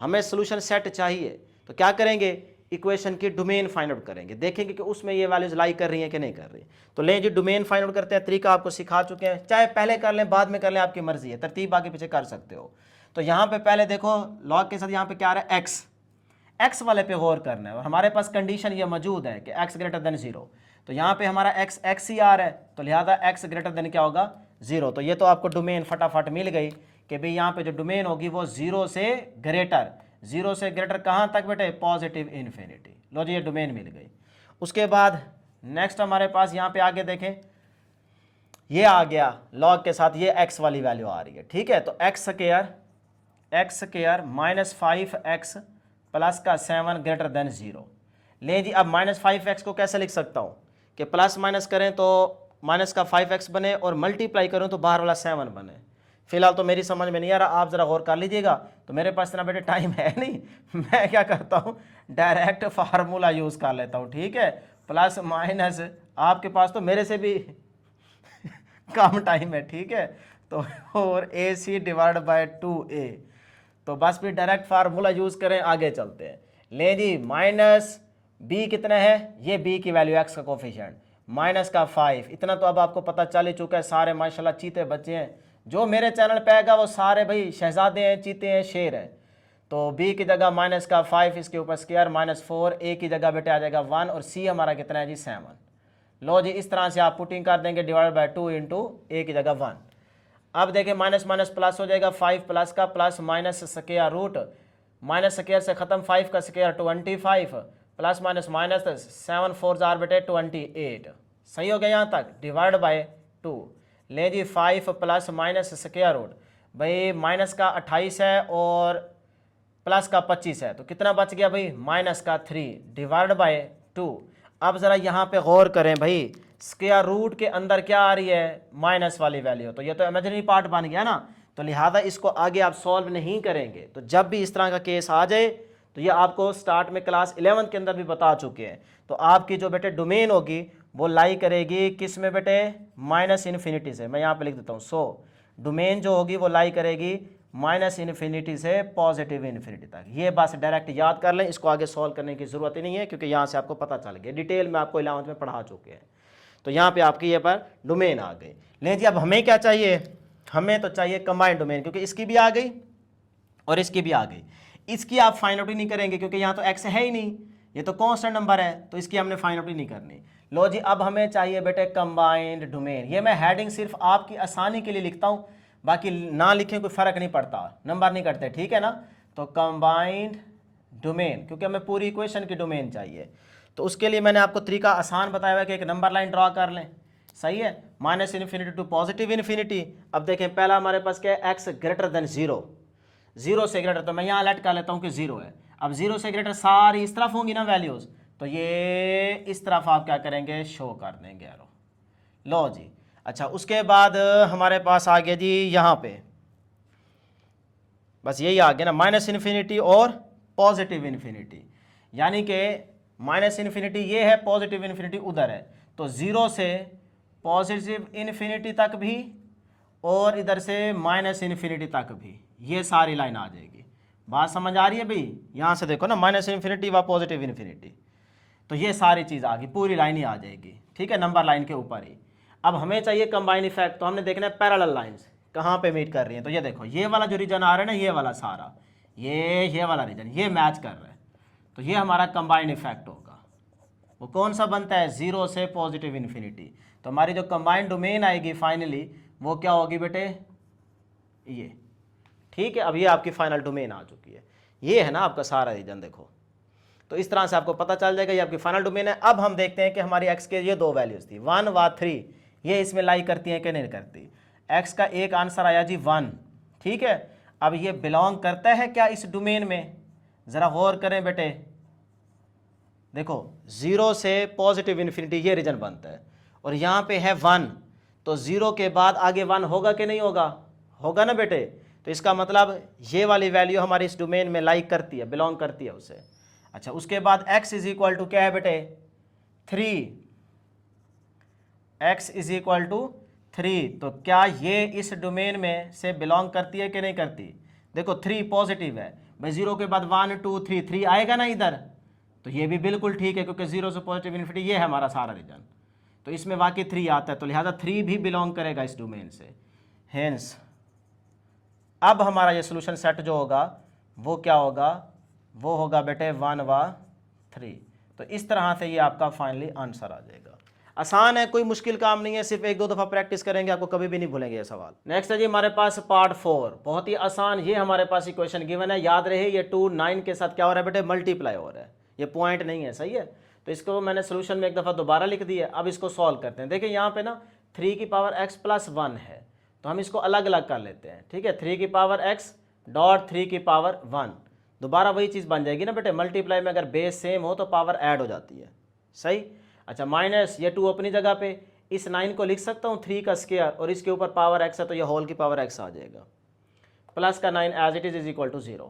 हमें सोल्यूशन सेट चाहिए। तो क्या करेंगे, इक्वेशन की डोमेन फाइंड आउट करेंगे, देखेंगे कि उसमें ये वैल्यूज लाई कर रही हैं कि नहीं कर रही। तो लें जी, डोमेन फाइंड आउट करते हैं। तरीका आपको सिखा चुके हैं, चाहे पहले कर लें बाद में कर लें, आपकी मर्जी है, तरतीब आगे पीछे कर सकते हो। तो यहाँ पे पहले देखो लॉग के साथ यहाँ पे क्या आ रहा है, x वाले पे गौर करना है, और हमारे पास कंडीशन ये मौजूद है कि x > 0। तो यहाँ पे हमारा x ही आ रहा है, तो लिहाजा x > क्या होगा, 0। तो ये तो आपको डोमेन फटाफट मिल गई कि भाई यहाँ पे जो डोमेन होगी वो 0 से ग्रेटर, 0 से ग्रेटर कहाँ तक बेटे, +∞। लो जी, ये डोमेन मिल गई। उसके बाद नेक्स्ट हमारे पास यहाँ पे आगे देखें, ये आ गया लॉग के साथ, ये x वाली वैल्यू आ रही है, ठीक है। तो x स्क्वायर -5x प्लस का 7 > 0। ले जी, अब -5x को कैसे लिख सकता हूँ कि प्लस माइनस करें तो माइनस का 5x बने, और मल्टीप्लाई करूँ तो बाहर वाला 7 बने। फिलहाल तो मेरी समझ में नहीं आ रहा, आप ज़रा गौर कर लीजिएगा। तो मेरे पास इतना बेटे टाइम है नहीं, मैं क्या करता हूँ, डायरेक्ट फार्मूला यूज़ कर लेता हूँ, ठीक है। प्लस माइनस, आपके पास तो मेरे से भी कम टाइम है, ठीक है। तो और AC / 2a, तो बस फिर डायरेक्ट फार्मूला यूज़ करें, आगे चलते हैं। ले जी, -b कितना है, ये b की वैल्यू x का कोफिशिएंट, -5, इतना तो अब आपको पता चल ही चुका है। सारे माशाल्लाह चीते बच्चे हैं, जो मेरे चैनल पे आएगा वो सारे भाई शहजादे हैं, चीते हैं, शेर हैं। तो b की जगह -5, इसके ऊपर स्क्वायर, -4, a की जगह बेटे आ जाएगा 1, और c हमारा कितना है जी, 7। लो जी, इस तरह से आप पुटिंग कर देंगे, /2 × a की जगह 1। अब देखें माइनस माइनस प्लस हो जाएगा, 5 प्लस का plus minus square root, minus square से ख़त्म, 5 का स्क्वायर 25, प्लस माइनस माइनस 7 4 जार बेटे 28। सही हो गया यहाँ तक, /2। ले जी, 5 प्लस माइनस स्क्वायर रूट, भाई माइनस का 28 है और प्लस का 25 है, तो कितना बच गया भाई, -3 /2। अब ज़रा यहाँ पे गौर करें भाई, स्क्वायर रूट के अंदर क्या आ रही है, माइनस वाली वैल्यू, तो ये तो इमेजिनरी पार्ट बन गया ना। तो लिहाजा इसको आगे आप सॉल्व नहीं करेंगे। तो जब भी इस तरह का केस आ जाए, तो ये आपको स्टार्ट में क्लास 11 के अंदर भी बता चुके हैं। तो आपकी जो बेटे डोमेन होगी वो लाई करेगी किस में बेटे, -∞ से। मैं यहाँ पे लिख देता हूँ, सो डोमेन जो होगी वो लाई करेगी -∞ से +∞ तक। ये बस डायरेक्ट याद कर लें, इसको आगे सॉल्व करने की ज़रूरत ही नहीं है, क्योंकि यहाँ से आपको पता चल गया, डिटेल में आपको 11th में पढ़ा चुके हैं। तो यहाँ पे आपकी ये पर डोमेन आ गई। लेकिन जी अब हमें क्या चाहिए, हमें तो चाहिए कंबाइंड डोमेन, क्योंकि इसकी भी आ गई और इसकी भी आ गई। इसकी आप फाइंड आउट ही नहीं करेंगे, क्योंकि यहाँ तो x है ही नहीं, ये तो कांस्टेंट नंबर है, तो इसकी हमने फाइंड आउट ही नहीं करनी। लो जी, अब हमें चाहिए बेटे कंबाइंड डोमेन। ये मैं हेडिंग सिर्फ आपकी आसानी के लिए लिखता हूँ, बाकी ना लिखें कोई फ़र्क नहीं पड़ता, नंबर नहीं करते, ठीक है ना। तो कंबाइंड डोमेन, क्योंकि हमें पूरी इक्वेशन की डोमेन चाहिए, तो उसके लिए मैंने आपको तरीका आसान बताया हुआ है कि एक नंबर लाइन ड्रा कर लें। सही है, -∞ टू +∞। अब देखें पहला हमारे पास क्या है, x > 0, 0 से ग्रेटर, तो मैं यहाँ अलर्ट कर लेता हूँ कि 0 है। अब 0 से ग्रेटर सारी इस तरफ होंगी ना वैल्यूज़, तो ये इस तरफ आप क्या करेंगे, शो कर देंगे एरो। लो जी। अच्छा, उसके बाद हमारे पास आ गया जी यहाँ पे, बस यही आ गया ना, माइनस इन्फिनिटी और पॉजिटिव इन्फिनिटी, यानी कि माइनस इन्फिनिटी ये है, पॉजिटिव इन्फिनिटी उधर है, तो ज़ीरो से पॉजिटिव इन्फिनिटी तक भी और इधर से माइनस इन्फिनिटी तक भी, ये सारी लाइन आ जाएगी। बात समझ आ रही है भाई? यहाँ से देखो ना, माइनस इन्फिनिटी व पॉजिटिव इन्फिनिटी, तो ये सारी चीज़ आ गई, पूरी लाइन ही आ जाएगी, ठीक है, नंबर लाइन के ऊपर ही। अब हमें चाहिए कंबाइन इफेक्ट, तो हमने देखना है पैरेलल लाइंस कहाँ पे मीट कर रही हैं। तो ये देखो, ये वाला जो रीजन आ रहा है ना, ये वाला सारा, ये वाला रीजन ये मैच कर रहा है, तो ये हमारा कंबाइन इफेक्ट होगा। वो कौन सा बनता है? ज़ीरो से पॉजिटिव इन्फिनिटी। तो हमारी जो कंबाइंड डोमेन आएगी फाइनली, वो क्या होगी बेटे? ये, ठीक है। अब ये आपकी फाइनल डोमेन आ चुकी है, ये है ना आपका सारा रीजन। देखो, तो इस तरह से आपको पता चल जाएगा ये आपकी फाइनल डोमेन है। अब हम देखते हैं कि हमारी एक्स के ये दो वैल्यूज थी 1 व 3, ये इसमें लाई करती हैं कि नहीं करती। एक्स का एक आंसर आया जी 1, ठीक है। अब ये बिलोंग करता है क्या इस डोमेन में? ज़रा गौर करें बेटे, देखो ज़ीरो से पॉजिटिव इन्फिनिटी ये रीजन बनता है, और यहाँ पे है 1, तो ज़ीरो के बाद आगे 1 होगा कि नहीं होगा? होगा ना बेटे। तो इसका मतलब ये वाली वैल्यू हमारी इस डोमेन में लाइक करती है, बिलोंग करती है उसे। अच्छा, उसके बाद x इज इक्वल टू क्या है बेटे? 3, x इज इक्वल टू 3, तो क्या ये इस डोमेन में से बिलोंग करती है कि नहीं करती? देखो 3 पॉजिटिव है भाई, 0 के बाद 1 2 3, 3 आएगा ना इधर, तो ये भी बिल्कुल ठीक है, क्योंकि 0 से पॉजिटिव इन्फिनिटी ये है हमारा सारा रीजन, तो इसमें वाकई 3 आता है, तो लिहाजा 3 भी बिलोंग करेगा इस डोमेन से। हेंस अब हमारा ये सोल्यूशन सेट जो होगा वो क्या होगा? वो होगा बेटे 1 व 3। तो इस तरह से ये आपका फाइनली आंसर आ जाएगा। आसान है, कोई मुश्किल काम नहीं है, सिर्फ एक दो दफ़ा प्रैक्टिस करेंगे, आपको कभी भी नहीं भूलेंगे ये सवाल। नेक्स्ट है जी हमारे पास पार्ट 4, बहुत ही आसान। ये हमारे पास इक्वेशन गिवन है, याद रहे ये 2 9 के साथ क्या हो रहा है बेटे? मल्टीप्लाई हो रहा है, ये पॉइंट नहीं है, सही है। तो इसको मैंने सोल्यूशन में एक दफ़ा दोबारा लिख दिया। अब इसको सॉल्व करते हैं। देखिए यहाँ पे ना 3 की पावर x प्लस 1 है, तो हम इसको अलग अलग कर लेते हैं, ठीक है। 3 की पावर x डॉट 3 की पावर 1, दोबारा वही चीज़ बन जाएगी ना बेटे, मल्टीप्लाई में अगर बेस सेम हो तो पावर ऐड हो जाती है, सही। अच्छा, माइनस ये 2 अपनी जगह पे, इस 9 को लिख सकता हूँ 3 का स्क्वायर, और इसके ऊपर पावर x है, तो ये होल की पावर x आ जाएगा, प्लस का 9 as it is equal to 0।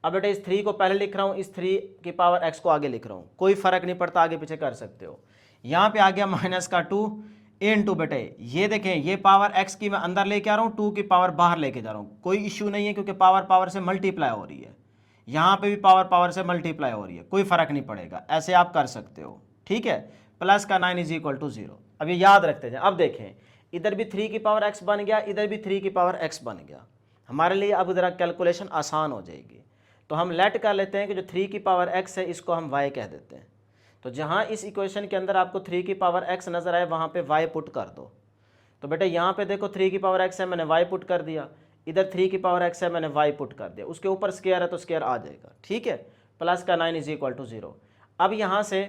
अब बेटे इस 3 को पहले लिख रहा हूँ, इस 3 की पावर x को आगे लिख रहा हूँ, कोई फ़र्क नहीं पड़ता, आगे पीछे कर सकते हो। यहाँ पे आ गया माइनस का 2 इंटू बेटे, ये देखें ये पावर x की मैं अंदर लेके आ रहा हूँ, 2 की पावर बाहर लेके जा रहा हूँ, कोई इश्यू नहीं है, क्योंकि पावर पावर से मल्टीप्लाई हो रही है, यहाँ पे भी पावर पावर से मल्टीप्लाई हो रही है, कोई फ़र्क नहीं पड़ेगा, ऐसे आप कर सकते हो, ठीक है। प्लस का 9 इज इक्वल टू 0। अब ये याद रखते जाए। अब देखें, इधर भी 3 की पावर x बन गया, इधर भी 3 की पावर x बन गया, हमारे लिए अब ज़रा कैलकुलेशन आसान हो जाएगी। तो हम लेट कर लेते हैं कि जो 3 की पावर x है इसको हम y कह देते हैं। तो जहाँ इस इक्वेशन के अंदर आपको 3 की पावर x नज़र आए वहाँ पे y पुट कर दो। तो बेटे यहाँ पे देखो 3 की पावर x है, मैंने y पुट कर दिया, इधर 3 की पावर x है, मैंने y पुट कर दिया, उसके ऊपर स्क्वायर है तो स्क्वायर आ जाएगा, ठीक है। प्लस का 9 इज इक्वल टू 0। अब यहाँ से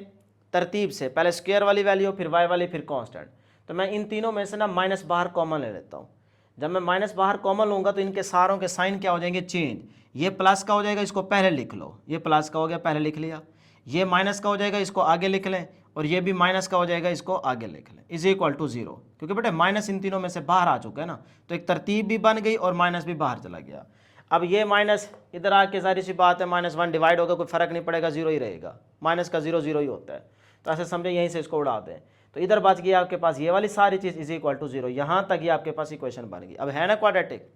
तरतीब से पहले स्क्वायर वाली वैल्यू, फिर y वाली, फिर कांस्टेंट। तो मैं इन तीनों में से ना माइनस बाहर कॉमन ले लेता हूँ। जब मैं माइनस बाहर कॉमन लूँगा तो इनके सारों के साइन क्या हो जाएंगे? चेंज। ये प्लस का हो जाएगा, इसको पहले लिख लो, ये प्लस का हो गया, पहले लिख लिया। ये माइनस का हो जाएगा, इसको आगे लिख लें, और ये भी माइनस का हो जाएगा, इसको आगे लिख लें, इज इक्वल टू 0। क्योंकि बेटे माइनस इन तीनों में से बाहर आ चुका है ना, तो एक तरतीब भी बन गई और माइनस भी बाहर चला गया। अब ये माइनस इधर आके जाहिर सी बात है -1 डिवाइड होगा, कोई फ़र्क नहीं पड़ेगा, 0 ही रहेगा, माइनस का 0 0 ही होता है, तो ऐसे समझे यहीं से इसको उड़ा दें। तो इधर बच गया आपके पास ये वाली सारी चीज़ इज इक्वल टू 0, यहाँ तक ये आपके पास इक्वेशन बन गई। अब है ना क्वाड्रेटिक।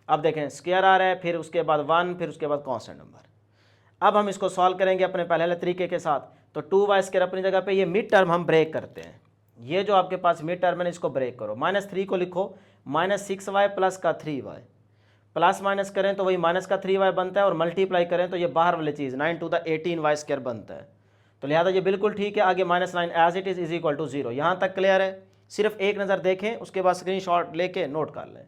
अब देखें स्क्वायर आ रहा है, फिर उसके बाद 1, फिर उसके बाद कांस्टेंट नंबर। अब हम इसको सॉल्व करेंगे अपने पहले वाले तरीके के साथ। तो 2y स्क्वायर अपनी जगह पे, ये मिड टर्म हम ब्रेक करते हैं, ये जो आपके पास मिड टर्म है इसको ब्रेक करो। -3 को लिखो -6y प्लस का 3y, प्लस माइनस करें तो वही माइनस का 3y बनता है, और मल्टीप्लाई करें तो ये बाहर वाली चीज़ 9 टू द 18y स्क्वायर बनता है। तो लिहाजा ये बिल्कुल ठीक है। आगे -9 as it is equal to 0, यहाँ तक क्लियर है। सिर्फ एक नज़र देखें, उसके बाद स्क्रीनशॉट लेके नोट कर लें।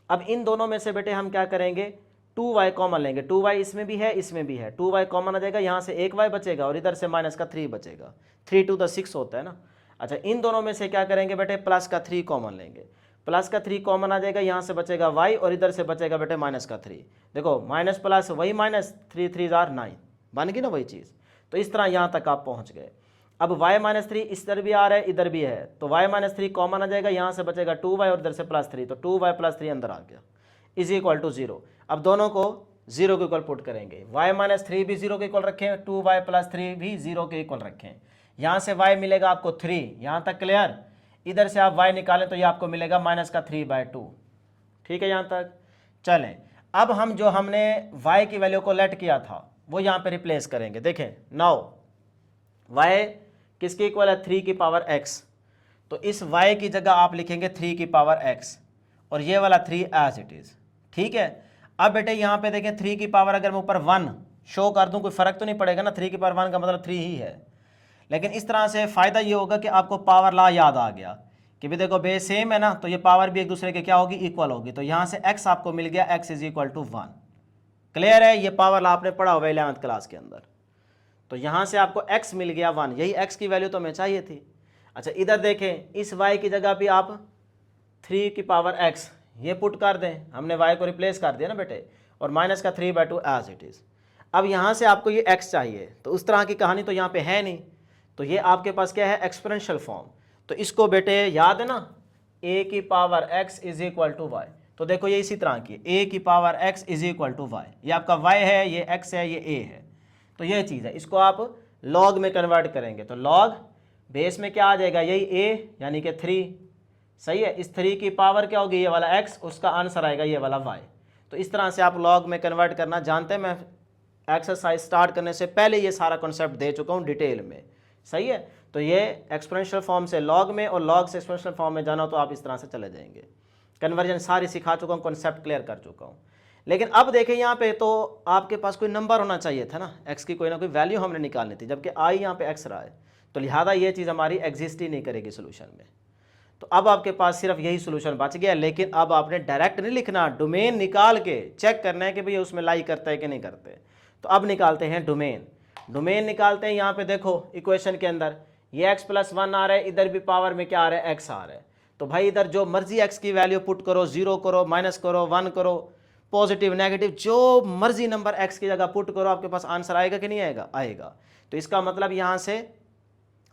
अब इन दोनों में से बेटे हम क्या करेंगे? 2y कॉमन लेंगे, 2y इसमें भी है, इसमें भी है, 2y कॉमन आ जाएगा, यहाँ से एक y बचेगा और इधर से माइनस का 3 बचेगा, 3 टू द 6 होता है ना। अच्छा, इन दोनों में से क्या करेंगे बेटे? प्लस का 3 कॉमन लेंगे, प्लस का 3 कॉमन आ जाएगा, यहाँ से बचेगा y और इधर से बचेगा बेटे माइनस का 3। देखो माइनस प्लस वही माइनस, 3 3 9, बन गई ना वही चीज़। तो इस तरह यहाँ तक आप पहुँच गए। अब y माइनस 3 इस तरह भी आ रहा है, इधर भी है, तो y माइनस 3 कॉमन आ जाएगा, यहाँ से बचेगा 2y और इधर से +3, तो 2y + 3 अंदर आ गया इज इक्वल टू 0। अब दोनों को 0 के इक्वल पुट करेंगे, y माइनस 3 भी 0 के इक्वल रखें, 2y + 3 भी 0 के इक्वल रखें। यहाँ से y मिलेगा आपको 3, यहाँ तक क्लियर। इधर से आप y निकालें तो ये आपको मिलेगा -3/2। ठीक है यहाँ तक। चलें अब हम जो हमने y की वैल्यू को लेट किया था वो यहाँ पे रिप्लेस करेंगे। देखें नाउ y किसके इक्वल है, 3 की पावर x, तो इस y की जगह आप लिखेंगे 3 की पावर x और ये वाला 3 एज इट इज़। ठीक है। अब बेटे यहाँ पे देखें 3 की पावर अगर मैं ऊपर 1 शो कर दूँ कोई फ़र्क तो नहीं पड़ेगा ना, 3 की पावर 1 का मतलब 3 ही है। लेकिन इस तरह से फ़ायदा ये होगा कि आपको पावर लॉ याद आ गया कि भी देखो बेस सेम है ना, तो ये पावर भी एक दूसरे के क्या होगी, इक्वल होगी। तो यहाँ से x आपको मिल गया, x is equal to 1। Clear है, ये पावर लॉ आपने पढ़ा हुआ 11th क्लास के अंदर। तो यहाँ से आपको x मिल गया 1, यही x की वैल्यू तो हमें चाहिए थी। अच्छा इधर देखें, इस y की जगह भी आप 3 की पावर x ये पुट कर दें, हमने y को रिप्लेस कर दिया ना बेटे, और -3/2 एज इट इज़। अब यहाँ से आपको ये x चाहिए, तो उस तरह की कहानी तो यहाँ पे है नहीं, तो ये आपके पास क्या है, एक्सपोनेंशियल फॉर्म। तो इसको बेटे याद है ना, a की power x is equal to y. तो देखो ये इसी तरह की a की power x is equal to y, ये आपका y है, ये x है, ये a है। तो ये चीज़ है, इसको आप लॉग में कन्वर्ट करेंगे तो लॉग बेस में क्या आ जाएगा, यही a यानी कि 3। सही है, इस 3 की पावर क्या होगी, ये वाला x, उसका आंसर आएगा ये वाला y। तो इस तरह से आप लॉग में कन्वर्ट करना जानते हैं। मैं एक्सरसाइज स्टार्ट करने से पहले ये सारा कॉन्सेप्ट दे चुका हूँ डिटेल में। सही है, तो ये एक्सपोनेंशियल फॉर्म से लॉग में और लॉग से एक्सपोनेंशियल फॉर्म में जाना, तो आप इस तरह से चले जाएंगे। कन्वर्जन सारी सिखा चुका हूँ, कॉन्सेप्ट क्लियर कर चुका हूँ। लेकिन अब देखें यहाँ पे तो आपके पास कोई नंबर होना चाहिए था ना, x की कोई ना कोई वैल्यू हमने निकालनी थी, जबकि आई यहाँ पे x रहा है, तो लिहाजा ये चीज़ हमारी एग्जिस्ट ही नहीं करेगी सोल्यूशन में। तो अब आपके पास सिर्फ यही सोल्यूशन बच गया। लेकिन अब आपने डायरेक्ट नहीं लिखना, डोमेन निकाल के चेक करना है कि भैया उसमें लाई करता है कि नहीं करते। तो अब निकालते हैं डोमेन। डोमेन निकालते हैं, यहाँ पे देखो इक्वेशन के अंदर ये x + 1 आ रहा है, इधर भी पावर में क्या आ रहा है, x आ रहा है। तो भाई इधर जो मर्जी x की वैल्यू पुट करो, 0 करो, माइनस करो, 1 करो, पॉजिटिव नेगेटिव, जो मर्जी नंबर x की जगह पुट करो, आपके पास आंसर आएगा कि नहीं आएगा, आएगा। तो इसका मतलब यहाँ से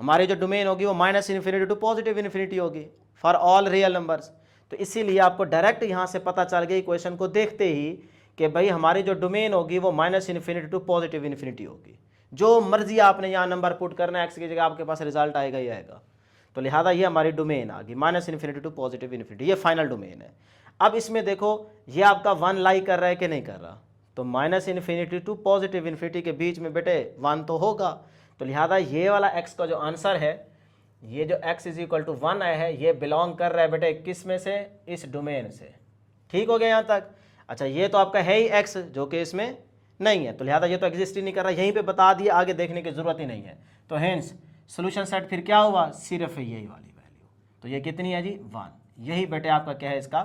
हमारी जो डोमेन होगी वो -∞ टू +∞ होगी फॉर ऑल रियल नंबर्स। तो इसीलिए आपको डायरेक्ट यहाँ से पता चल गया इक्वेशन को देखते ही कि भाई हमारी जो डोमेन होगी वो -∞ टू +∞ होगी। जो मर्जी आपने यहाँ नंबर पुट करना है x की जगह, आपके पास रिजल्ट आएगा ही आएगा। तो लिहाजा ये हमारी डोमेन आ गई -∞ टू +∞, ये फाइनल डोमेन है। अब इसमें देखो ये आपका 1 लाई कर रहा है कि नहीं कर रहा, तो -∞ टू +∞ के बीच में बेटे 1 तो होगा। तो लिहाजा ये वाला x का जो आंसर है, ये जो x इज इक्वल टू 1 आया है, ये बिलोंग कर रहा है बेटे किस में से, इस डोमेन से। ठीक हो गया यहाँ तक। अच्छा ये तो आपका है ही x जो कि इसमें नहीं है, तो लिहाजा ये तो एग्जिस्ट ही नहीं कर रहा, यहीं पे बता दिया, आगे देखने की जरूरत ही नहीं है। तो हेंस सोल्यूशन सेट फिर क्या हुआ, सिर्फ यही वाली वैल्यू। तो ये कितनी है जी, 1। यही बेटे आपका क्या है, इसका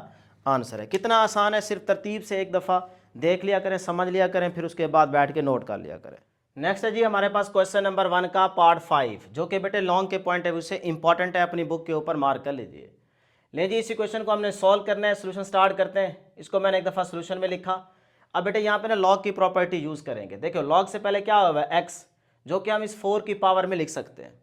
आंसर है। कितना आसान है, सिर्फ तरतीब से एक दफ़ा देख लिया करें, समझ लिया करें, फिर उसके बाद बैठ के नोट कर लिया करें। नेक्स्ट है जी हमारे पास क्वेश्चन नंबर 1 का पार्ट 5, जो कि बेटे लॉन्ग के पॉइंट ऑफ व्यू से इंपॉर्टेंट है, अपनी बुक के ऊपर मार्क कर लीजिए। ले जी इसी क्वेश्चन को हमने सॉल्व करना है, सोल्यूशन स्टार्ट करते हैं। इसको मैंने एक दफ़ा सोल्यूशन में लिखा। अब बेटे यहाँ पे ना लॉग की प्रॉपर्टी यूज़ करेंगे। देखो लॉग से पहले क्या हुआ है, x, जो कि हम इस 4 की पावर में लिख सकते हैं,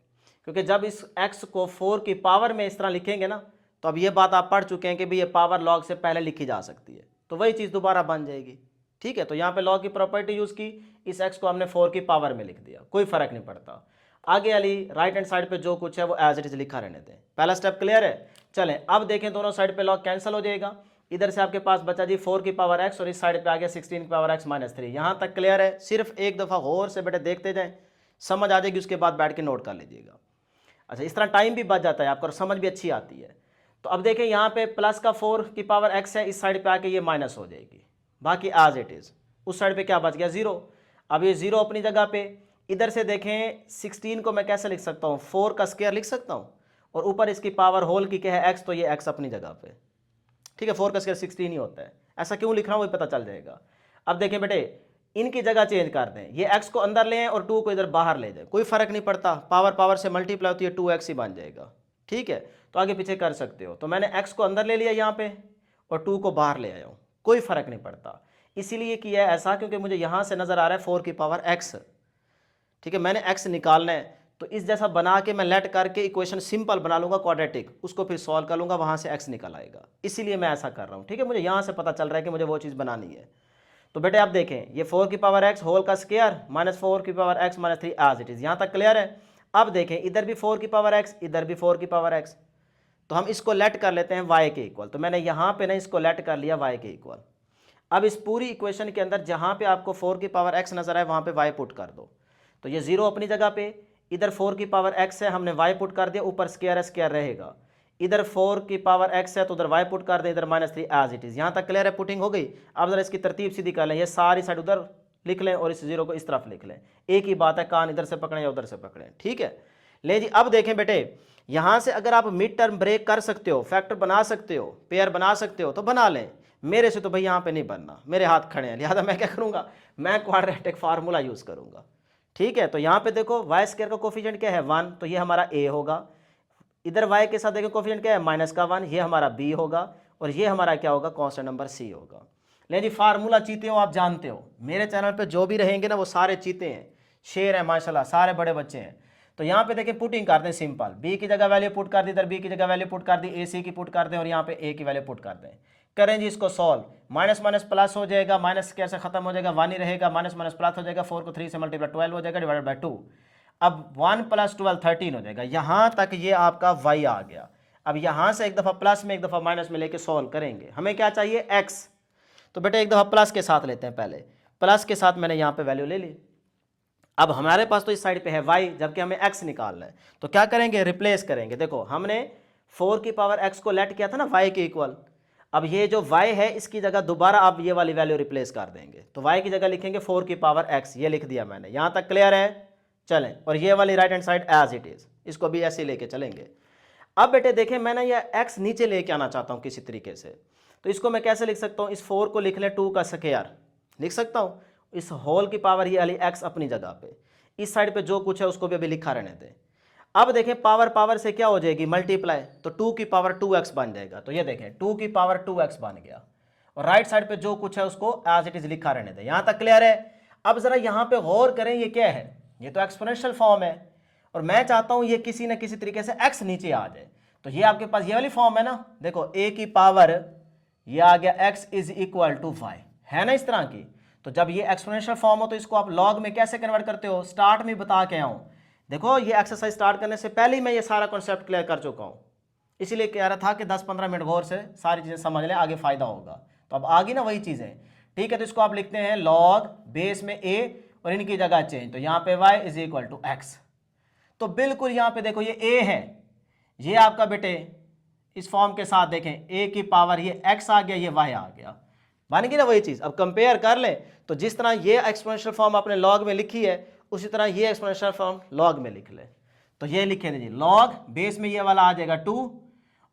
क्योंकि जब इस x को 4 की पावर में इस तरह लिखेंगे ना, तो अब ये बात आप पढ़ चुके हैं कि भाई ये पावर लॉग से पहले लिखी जा सकती है, तो वही चीज़ दोबारा बन जाएगी। ठीक है, तो यहाँ पे लॉग की प्रॉपर्टी यूज़ की, इस x को हमने 4 की पावर में लिख दिया, कोई फ़र्क नहीं पड़ता। आगे वाली राइट हैंड साइड पे जो कुछ है वो एज इट इज़ लिखा रहने दें। पहला स्टेप क्लियर है। चलें अब देखें, दोनों साइड पे लॉग कैंसिल हो जाएगा। इधर से आपके पास बचा जी 4 की पावर x और इस साइड पे आ गया 16 की पावर x -3। यहाँ तक क्लियर है। सिर्फ एक दफ़ा गौर से बेटे देखते जाएं, समझ आ जाएगी, उसके बाद बैठ के नोट कर लीजिएगा। अच्छा इस तरह टाइम भी बच जाता है आपको और समझ भी अच्छी आती है। तो अब देखें यहाँ पे प्लस का 4 की पावर x है, इस साइड पे आके ये माइनस हो जाएगी, बाकी एज इट इज़। उस साइड पे क्या बच गया, 0। अब ये 0 अपनी जगह पे। इधर से देखें 16 को मैं कैसे लिख सकता हूँ, 4 का स्क्वायर लिख सकता हूँ, और ऊपर इसकी पावर होल की क्या है, x, तो ये x अपनी जगह पे। ठीक है, 4 का स्क्वायर 16 ही होता है। ऐसा क्यों लिख रहा हूँ वो पता चल जाएगा। अब देखें बेटे, इनकी जगह चेंज कर दें, ये x को अंदर ले आए और 2 को इधर बाहर ले जाए, कोई फ़र्क नहीं पड़ता, पावर पावर से मल्टीप्लाई होती है, 2x ही बन जाएगा। ठीक है, तो आगे पीछे कर सकते हो। तो मैंने x को अंदर ले लिया यहाँ पे और 2 को बाहर ले आया हूँ, कोई फ़र्क नहीं पड़ता। इसीलिए किया है ऐसा क्योंकि मुझे यहाँ से नज़र आ रहा है 4 की पावर x। ठीक है, मैंने x निकालना है, तो इस जैसा बना के मैं लेट करके इक्वेशन सिंपल बना लूंगा क्वाड्रेटिक, उसको फिर सॉल्व कर लूंगा, वहां से x निकल आएगा। इसीलिए मैं ऐसा कर रहा हूँ, ठीक है। मुझे यहाँ से पता चल रहा है कि मुझे वो चीज़ बनानी है। तो बेटे आप देखें, ये 4 की पावर x होल का स्क्वायर माइनस 4 की power x minus 3 as it is, यहाँ तक क्लियर है। अब देखें इधर भी 4 की पावर x, इधर भी 4 की पावर x, तो हम इसको लेट कर लेते हैं y के इक्वल। तो मैंने यहाँ पे ना इसको लेट कर लिया y के इक्वल। अब इस पूरी इक्वेशन के अंदर जहाँ पे आपको 4 की पावर x नजर आए वहाँ पे y पुट कर दो। तो ये 0 अपनी जगह पे, इधर 4 की पावर x है, हमने y पुट कर दिया, ऊपर स्क्वायर है, स्क्वायर रहेगा। इधर 4 की पावर x है तो उधर y पुट कर दें, इधर माइनस 3 एज इट इज। यहाँ तक क्लियर है, पुटिंग हो गई। अब जरा इसकी तरतीब सीधी कर लें, ये सारी साइड उधर लिख लें और इस 0 को इस तरफ लिख लें। एक ही बात है, कान इधर से पकड़ें या उधर से पकड़ें, ठीक है। ले जी, अब देखें बेटे, यहाँ से अगर आप मिड टर्म ब्रेक कर सकते हो, फैक्टर बना सकते हो, पेयर बना सकते हो तो बना लें। मेरे से तो भाई यहाँ पे नहीं बनना, मेरे हाथ खड़े हैं, लिहाजा मैं क्या करूँगा, मैं क्वाड्रेटिक फार्मूला यूज़ करूँगा, ठीक है। तो यहाँ पे देखो वाई स्क्वायर का कोफिशिएंट क्या है 1, तो ये हमारा a होगा। इधर y के साथ देखो कोफिशिएंट क्या है माइनस का 1, ये हमारा b होगा, और ये हमारा क्या होगा, कांस्टेंट नंबर c होगा। ले जी, फार्मूला चीते हो, आप जानते हो, मेरे चैनल पे जो भी रहेंगे ना वो सारे चीते हैं, शेर हैं माशाल्लाह, सारे बड़े बच्चे हैं। तो यहाँ पे देखिए पुटिंग करते हैं सिंपल, b की जगह वैल्यू पुट कर दी, इधर b की जगह वैल्यू पुट कर दी, ac की पुट कर दें और यहाँ पे a की वैल्यू पुट कर दें। करें जी इसको सॉल्व, माइनस माइनस प्लस हो जाएगा, माइनस कैसे खत्म हो जाएगा, 1 ही रहेगा, माइनस माइनस प्लस हो जाएगा, 4 को 3 से मल्टीप्लाई 12 हो जाएगा, डिवाइडेड बाई 2। अब 1 + 12 13 हो जाएगा। यहाँ तक ये आपका y आ गया। अब यहाँ से एक दफ़ा प्लस में एक दफ़ा माइनस में लेके सॉल्व करेंगे। हमें क्या चाहिए x, तो बेटे एक दफ़ा प्लस के साथ लेते हैं, पहले प्लस के साथ मैंने यहाँ पे वैल्यू ले ली। अब हमारे पास तो इस साइड पे है y, जबकि हमें x निकालना है, तो क्या करेंगे, रिप्लेस करेंगे। देखो हमने 4 की पावर x को लेट किया था ना y के इक्वल, अब ये जो y है इसकी जगह दोबारा आप ये वाली वैल्यू रिप्लेस कर देंगे, तो y की जगह लिखेंगे 4 की पावर x, ये लिख दिया मैंने। यहाँ तक क्लियर है, चलें। और ये वाली right hand side as it is, इसको भी ऐसे लेके चलेंगे। अब बेटे देखें, मैंने ये x नीचे लेके आना चाहता हूँ किसी तरीके से, तो इसको मैं कैसे लिख सकता हूँ, इस 4 को लिख लें 2 का स्क्वायर लिख सकता हूँ, इस होल की पावर ये वाली x अपनी जगह पे, इस साइड पे जो कुछ है उसको भी अभी लिखा रहने दें। अब देखें पावर पावर से क्या हो जाएगी, मल्टीप्लाई, तो 2 की पावर 2x बन जाएगा। तो ये देखें 2 की पावर 2x बन गया, और राइट साइड पे जो कुछ है उसको एज इट इज लिखा रहने दें। यहाँ तक क्लियर है। अब जरा यहाँ पे गौर करें, ये क्या है, ये तो एक्सपोनेंशियल फॉर्म है, और मैं चाहता हूँ ये किसी न किसी तरीके से x नीचे आ जाए। तो ये आपके पास ये वाली फॉर्म है ना, देखो a की पावर ये आ गया x is equal to y, है ना इस तरह की। तो जब ये एक्सपोनेंशियल फॉर्म हो तो इसको आप लॉग में कैसे कन्वर्ट करते हो, स्टार्ट में बता के आऊँ। देखो ये एक्सरसाइज स्टार्ट करने से पहले ही मैं ये सारा कॉन्सेप्ट क्लियर कर चुका हूँ, इसीलिए कह रहा था कि 10-15 मिनट गौर से सारी चीज़ें समझ लें, आगे फायदा होगा। तो अब आगे ना वही चीज़ें, ठीक है। तो इसको आप लिखते हैं लॉग बेस में a और इनकी जगह चेंज, तो यहाँ पे y is equal to x। तो बिल्कुल यहाँ पे देखो ये a है, ये आपका बेटे इस फॉर्म के साथ देखें a की पावर ये x आ गया, ये y आ गया, बन गई ना वही चीज़। अब कंपेयर कर लें, तो जिस तरह ये एक्सपोनेंशियल फॉर्म आपने लॉग में लिखी है उसी तरह ये एक्सपोनेंशियल फॉर्म लॉग में लिख ले। तो ये लिखे दीजिए लॉग बेस में ये वाला आ जाएगा 2,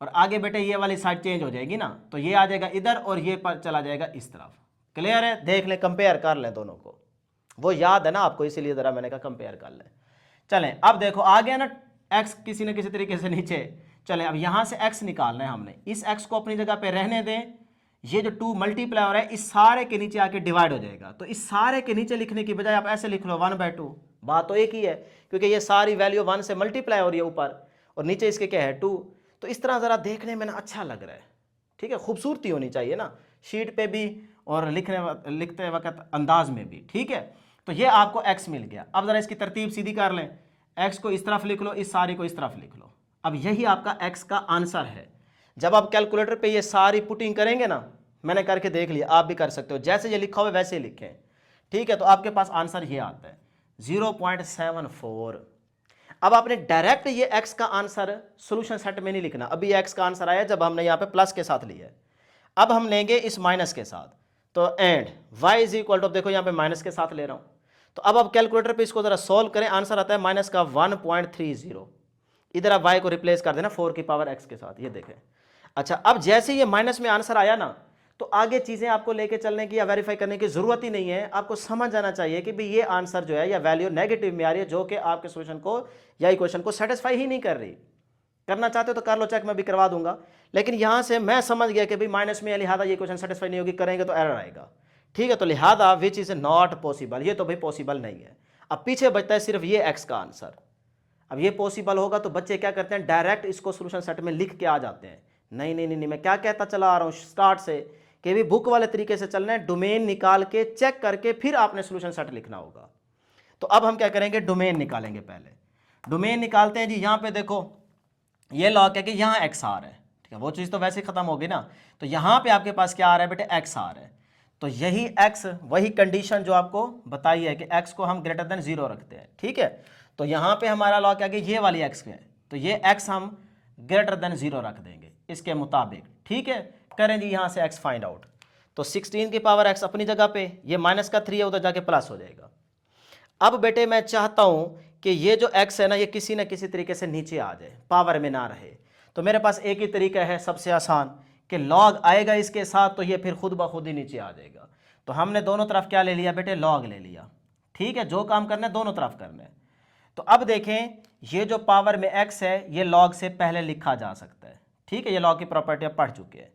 और आगे बेटे ये वाली साइड चेंज हो जाएगी ना, तो ये आ जाएगा इधर और ये पर चला जाएगा इस तरफ। क्लियर है, देख लें, कंपेयर कर लें दोनों को, वो याद है ना आपको, इसीलिए ज़रा मैंने कहा कंपेयर कर लें। चलें अब देखो आ गया ना x किसी न किसी तरीके से नीचे। चलें अब यहाँ से x निकालना है हमने, इस x को अपनी जगह पे रहने दें, ये जो 2 मल्टीप्लाई हो रहा है इस सारे के नीचे आके डिवाइड हो जाएगा। तो इस सारे के नीचे लिखने की बजाय आप ऐसे लिख लो 1/2, बात तो एक ही है, क्योंकि ये सारी वैल्यू 1 से मल्टीप्लाई हो रही है ऊपर, और नीचे इसके क्या है 2। तो इस तरह ज़रा देखने में ना अच्छा लग रहा है, ठीक है, खूबसूरती होनी चाहिए ना शीट पे भी और लिखते वक्त अंदाज में भी, ठीक है। तो ये आपको x मिल गया। अब ज़रा इसकी तरतीब सीधी कर लें, x को इस तरफ लिख लो, इस सारी को इस तरफ लिख लो। अब यही आपका x का आंसर है। जब आप कैलकुलेटर पे ये सारी पुटिंग करेंगे ना, मैंने करके देख लिया, आप भी कर सकते हो, जैसे ये लिखा हुआ है वैसे ही लिखें, ठीक है। तो आपके पास आंसर ये आता है 0.74। अब आपने डायरेक्ट ये x का आंसर सॉल्यूशन सेट में नहीं लिखना, अभी ये x का आंसर आया जब हमने यहाँ पे प्लस के साथ लिया है, अब हम लेंगे इस माइनस के साथ। तो and y is equal to, देखो यहाँ पे माइनस के साथ ले रहा हूँ, तो अब आप कैलकुलेटर पे इसको जरा सॉल्व करें, आंसर आता है माइनस का 1.30। इधर आप y को रिप्लेस कर देना 4 की पावर x के साथ, ये देखें। अच्छा अब जैसे ये माइनस में आंसर आया ना, तो आगे चीज़ें आपको लेके चलने की या वेरीफाई करने की ज़रूरत ही नहीं है। आपको समझ जाना चाहिए कि भाई ये आंसर जो है या वैल्यू नेगेटिव में आ रही है, जो कि आपके सॉल्यूशन को या इक्वेशन को सेटिस्फाई ही नहीं कर रही। करना चाहते हो तो कर लो चेक, मैं भी करवा दूंगा, लेकिन यहाँ से मैं समझ गया कि भाई माइनस में है, लिहाजा ये क्वेश्चन सेटिस्फाई नहीं होगी, करेंगे तो एरर आएगा, ठीक है। तो लिहाजा विच इज़ नॉट पॉसिबल, ये तो भाई पॉसिबल नहीं है। अब पीछे बचता है सिर्फ ये एक्स का आंसर। अब ये पॉसिबल होगा तो बच्चे क्या करते हैं, डायरेक्ट इसको सोल्यूशन सेट में लिख के आ जाते हैं। नहीं नहीं नहीं, नहीं मैं क्या कहता चला आ रहा हूँ स्टार्ट से कि भी बुक वाले तरीके से चलना है, डोमेन निकाल के चेक करके फिर आपने सोल्यूशन सेट लिखना होगा। तो अब हम क्या करेंगे, डोमेन निकालेंगे। पहले डोमेन निकालते हैं जी। यहाँ पे देखो ये लॉग है कि यहाँ एक्स आर है, ठीक है, वो चीज़ तो वैसे ही खत्म होगी ना। तो यहाँ पे आपके पास क्या आ रहा है बेटे, एक्स आर है। तो यही एक्स, वही कंडीशन जो आपको बताई है कि एक्स को हम ग्रेटर देन 0 रखते हैं, ठीक है। तो यहाँ पे हमारा लॉग क्या कि ये वाली एक्स है, तो ये एक्स हम ग्रेटर देन 0 रख देंगे इसके मुताबिक, ठीक है। करें जी यहाँ से एक्स फाइंड आउट। तो 16 की पावर एक्स अपनी जगह पे, ये माइनस का 3 है, उधर जाके प्लस हो जाएगा। अब बेटे मैं चाहता हूं कि ये जो x है ना, ये किसी न किसी तरीके से नीचे आ जाए, पावर में ना रहे। तो मेरे पास एक ही तरीका है सबसे आसान, कि log आएगा इसके साथ तो ये फिर खुद ब खुद ही नीचे आ जाएगा। तो हमने दोनों तरफ क्या ले लिया बेटे, log ले लिया, ठीक है। जो काम करना है दोनों तरफ करना है। तो अब देखें ये जो पावर में x है ये log से पहले लिखा जा सकता है, ठीक है। ये log की प्रॉपर्टी आप पढ़ चुके हैं।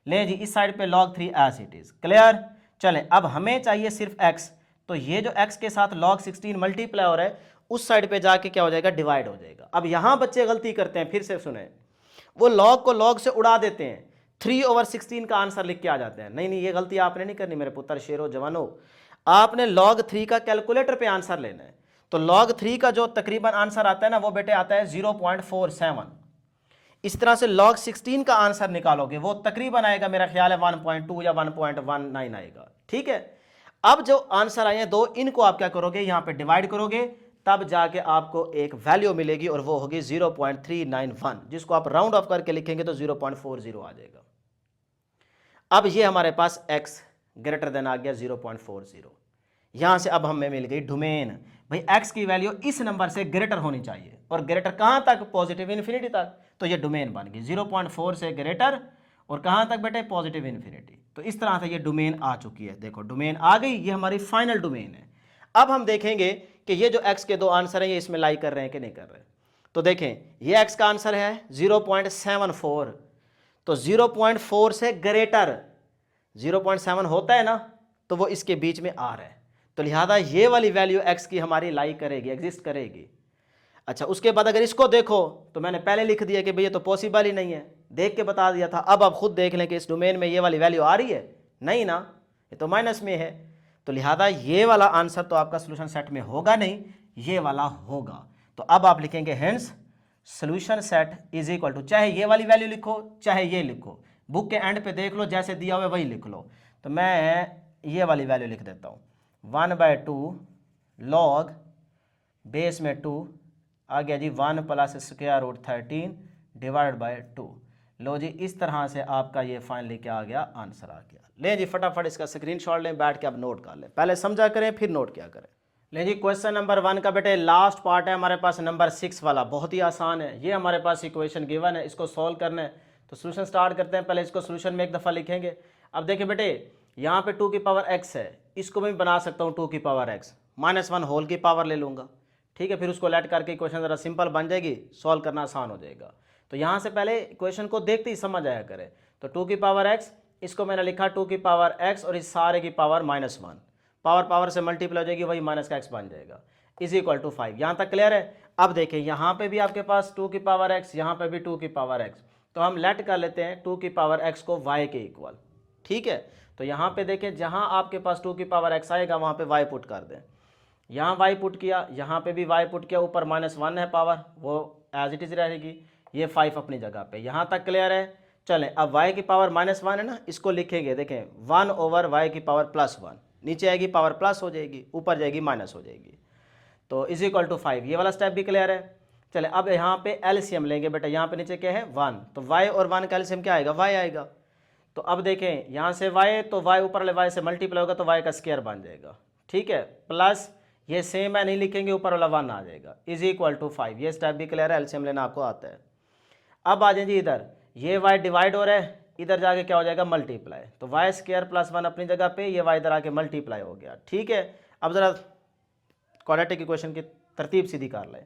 ले जी इस साइड पे log 3 as it is, clear. चलें अब हमें चाहिए सिर्फ x, तो ये जो x के साथ log 16 मल्टीप्लाई हो रहा है उस साइड पे जाके क्या हो जाएगा, डिवाइड हो जाएगा। अब यहां बच्चे गलती करते हैं, फिर से सुने, वो log को log से उड़ा देते हैं, 3/16 का आंसर लिख के आ जाते हैं। नहीं नहीं, ये गलती आपने नहीं करनी मेरे पुत्र शेरो जवानो। आपने log 3 का कैलकुलेटर पे आंसर लेना है। तो log 3 का जो तकरीबन आंसर आता है ना, वो बेटे आता है 0.47। इस तरह से log 16 का आंसर निकालोगे वो तकरीबन आएगा, मेरा ख्याल है 1.2 या 1.19 आएगा, ठीक है। अब जो आंसर आए हैं दो, इनको आप क्या करोगे, यहां पे डिवाइड करोगे, तब जाके आपको एक वैल्यू मिलेगी और वो होगी 0.391, जिसको आप राउंड ऑफ करके लिखेंगे तो 0.40 आ जाएगा। अब ये हमारे पास x ग्रेटर देन आ गया 0.40। यहां से अब हमें मिल गई डोमेन। भाई x की वैल्यू इस नंबर से ग्रेटर होनी चाहिए, और ग्रेटर कहां तक, पॉजिटिव इन्फिनिटी तक। तो ये डोमेन बन गई 0.4 से ग्रेटर, और कहां तक बेटे, पॉजिटिव इन्फिनिटी। तो इस तरह से ये डोमेन आ चुकी है। देखो डोमेन आ गई, ये हमारी फाइनल डोमेन है। अब हम देखेंगे कि ये जो x के दो आंसर हैं ये इसमें लाई कर रहे हैं कि नहीं कर रहे। तो देखें ये x का आंसर है 0.74, तो 0.4 से ग्रेटर 0.7 होता है ना, तो वो इसके बीच में आ रहा है। तो लिहाजा ये वाली वैल्यू x की हमारी लाई करेगी, एग्जिस्ट करेगी। अच्छा उसके बाद अगर इसको देखो तो मैंने पहले लिख दिया कि भैया तो पॉसिबल ही नहीं है, देख के बता दिया था। अब आप खुद देख लें कि इस डोमेन में ये वाली वैल्यू आ रही है, नहीं ना, ये तो माइनस में है। तो लिहाजा ये वाला आंसर तो आपका सोल्यूशन सेट में होगा नहीं, ये वाला होगा। तो अब आप लिखेंगे hence solution set is equal to, चाहे ये वाली वैल्यू लिखो चाहे ये लिखो, बुक के एंड पे देख लो जैसे दिया हुआ है वही लिख लो। तो मैं ये वाली वैल्यू लिख देता हूँ, 1/2 log बेस में 2 आ गया जी 1 + √13 डिवाइड बाय 2। लो जी इस तरह से आपका ये फाइनली क्या आ गया, आंसर आ गया। ले जी फटाफट इसका स्क्रीनशॉट लें, बैठ के आप नोट कर लें, पहले समझा करें फिर नोट क्या करें। ले जी क्वेश्चन नंबर 1 का बेटे लास्ट पार्ट है हमारे पास, नंबर 6 वाला, बहुत ही आसान है। ये हमारे पास इक्वेशन गिवन है, इसको सॉल्व करना है। तो सोल्यूशन स्टार्ट करते हैं, पहले इसको सोल्यूशन में एक दफ़ा लिखेंगे। अब देखिए बेटे यहाँ पे 2 की पावर x है, इसको मैं बना सकता हूँ 2 की पावर x -1 होल की पावर ले लूँगा, ठीक है। फिर उसको लेट करके इक्वेशन ज़रा सिंपल बन जाएगी, सॉल्व करना आसान हो जाएगा। तो यहाँ से पहले इक्वेशन को देखते ही समझ आया करें। तो 2 की पावर x, इसको मैंने लिखा 2 की पावर x और इस सारे की पावर -1, पावर पावर से मल्टीप्लाई हो जाएगी, वही माइनस का x बन जाएगा, इज इक्वल टू 5। यहाँ तक क्लियर है। अब देखिए यहाँ पे भी आपके पास 2 की पावर x, यहाँ पे भी 2 की पावर x, तो हम लेट कर लेते हैं 2 की पावर x को y के इक्वल, ठीक है। तो यहाँ पे देखें जहाँ आपके पास 2 की पावर x आएगा वहाँ पे y पुट कर दें, यहाँ y पुट किया, यहाँ पे भी y पुट किया, ऊपर -1 है पावर, वो एज इट इज़ रहेगी, ये 5 अपनी जगह पे। यहाँ तक क्लियर है। चलें अब y की पावर -1 है ना, इसको लिखेंगे, देखें 1/y की पावर +1, नीचे आएगी पावर प्लस हो जाएगी, ऊपर जाएगी माइनस हो जाएगी, तो इज इक्वल टू 5। ये वाला स्टेप भी क्लियर है। चले अब यहाँ पे एलसीएम लेंगे बेटा, यहाँ पे नीचे क्या है 1, तो y और 1 का एलसीएम क्या आएगा, y आएगा। तो अब देखें यहाँ से y, तो y ऊपर वाले y से मल्टीप्लाई होगा तो y का स्क्वायर बन जाएगा, ठीक है, प्लस ये सेम है नहीं लिखेंगे, ऊपर वाला 1 आ जाएगा, इज इक्वल टू 5। ये स्टेप भी क्लियर है, एलसीएम लेना आपको आता है। अब आ जाए जी इधर, ये y डिवाइड हो रहा है, इधर जाके क्या हो जाएगा मल्टीप्लाई, तो y² + 1 अपनी जगह पे, ये y इधर आके मल्टीप्लाई हो गया, ठीक है। अब ज़रा क्वाड्रेटिक इक्वेशन की तरतीब सीधी कर लें,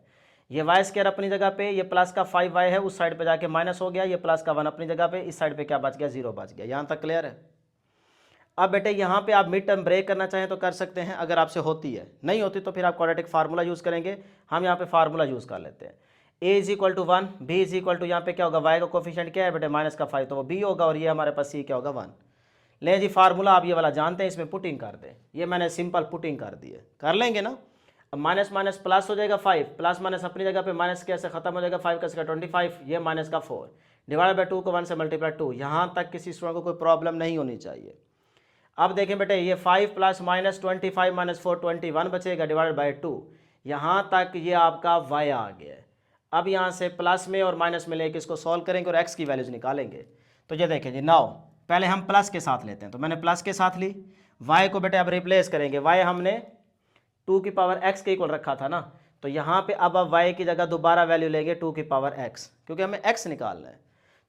ये y² अपनी जगह पे, ये प्लस का 5y है उस साइड पे जाके माइनस हो गया, ये प्लस का 1 अपनी जगह पे, इस साइड पे क्या बच गया 0 बच गया। यहाँ तक क्लियर है। अब बेटे यहाँ पे आप मिड टर्म ब्रेक करना चाहें तो कर सकते हैं, अगर आपसे होती है, नहीं होती तो फिर आप क्वाड्रेटिक फार्मूला यूज़ करेंगे। हम यहाँ पे फार्मूला यूज़ कर लेते हैं। a is equal to 1, b is equal to यहाँ पे क्या होगा, y का कोफिशिएंट क्या है बेटे -5, तो वो b होगा, और ये हमारे पास c क्या होगा 1। ले जी फार्मूला आप ये वाला जानते हैं, इसमें पुटिंग कर दें, ये मैंने सिंपल पुटिंग कर दी है, कर लेंगे ना। अब माइनस माइनस प्लस हो जाएगा 5, प्लस माइनस अपनी जगह पे माइनस कैसे खत्म हो जाएगा, 5 का 25, ये माइनस का 4 डिवाइड बाई 2 को 1 से मल्टीप्लाई 2। यहाँ तक किसी स्टूडेंट को कोई प्रॉब्लम नहीं होनी चाहिए। अब देखें बेटे ये 5 प्लस माइनस 25 माइनस 4 21 बचेगा डिवाइडेड बाई 2, यहाँ तक ये आपका y आ गया है। अब यहाँ से प्लस में और माइनस में लेके इसको सॉल्व करेंगे और x की वैल्यूज निकालेंगे। तो ये देखें जी, नाउ पहले हम प्लस के साथ लेते हैं, तो मैंने प्लस के साथ ली, y को बेटे अब रिप्लेस करेंगे, y हमने 2 की पावर x के इक्वल रखा था ना, तो यहाँ पे अब y की जगह दोबारा वैल्यू लेंगे 2 की पावर x, क्योंकि हमें x निकालना है।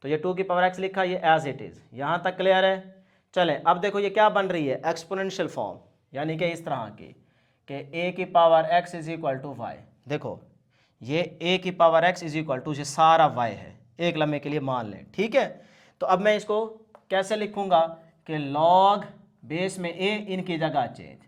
तो ये 2 की पावर x लिखा, ये एज इट इज़, यहाँ तक क्लियर है। चलें अब देखो ये क्या बन रही है, एक्सपोनेंशियल फॉर्म, यानी कि इस तरह की कि a की power x is equal to y. देखो ये a की power x is equal to ये सारा y है, एक लम्हे के लिए मान लें, ठीक है। तो अब मैं इसको कैसे लिखूंगा कि log बेस में a, इनकी जगह चेंज,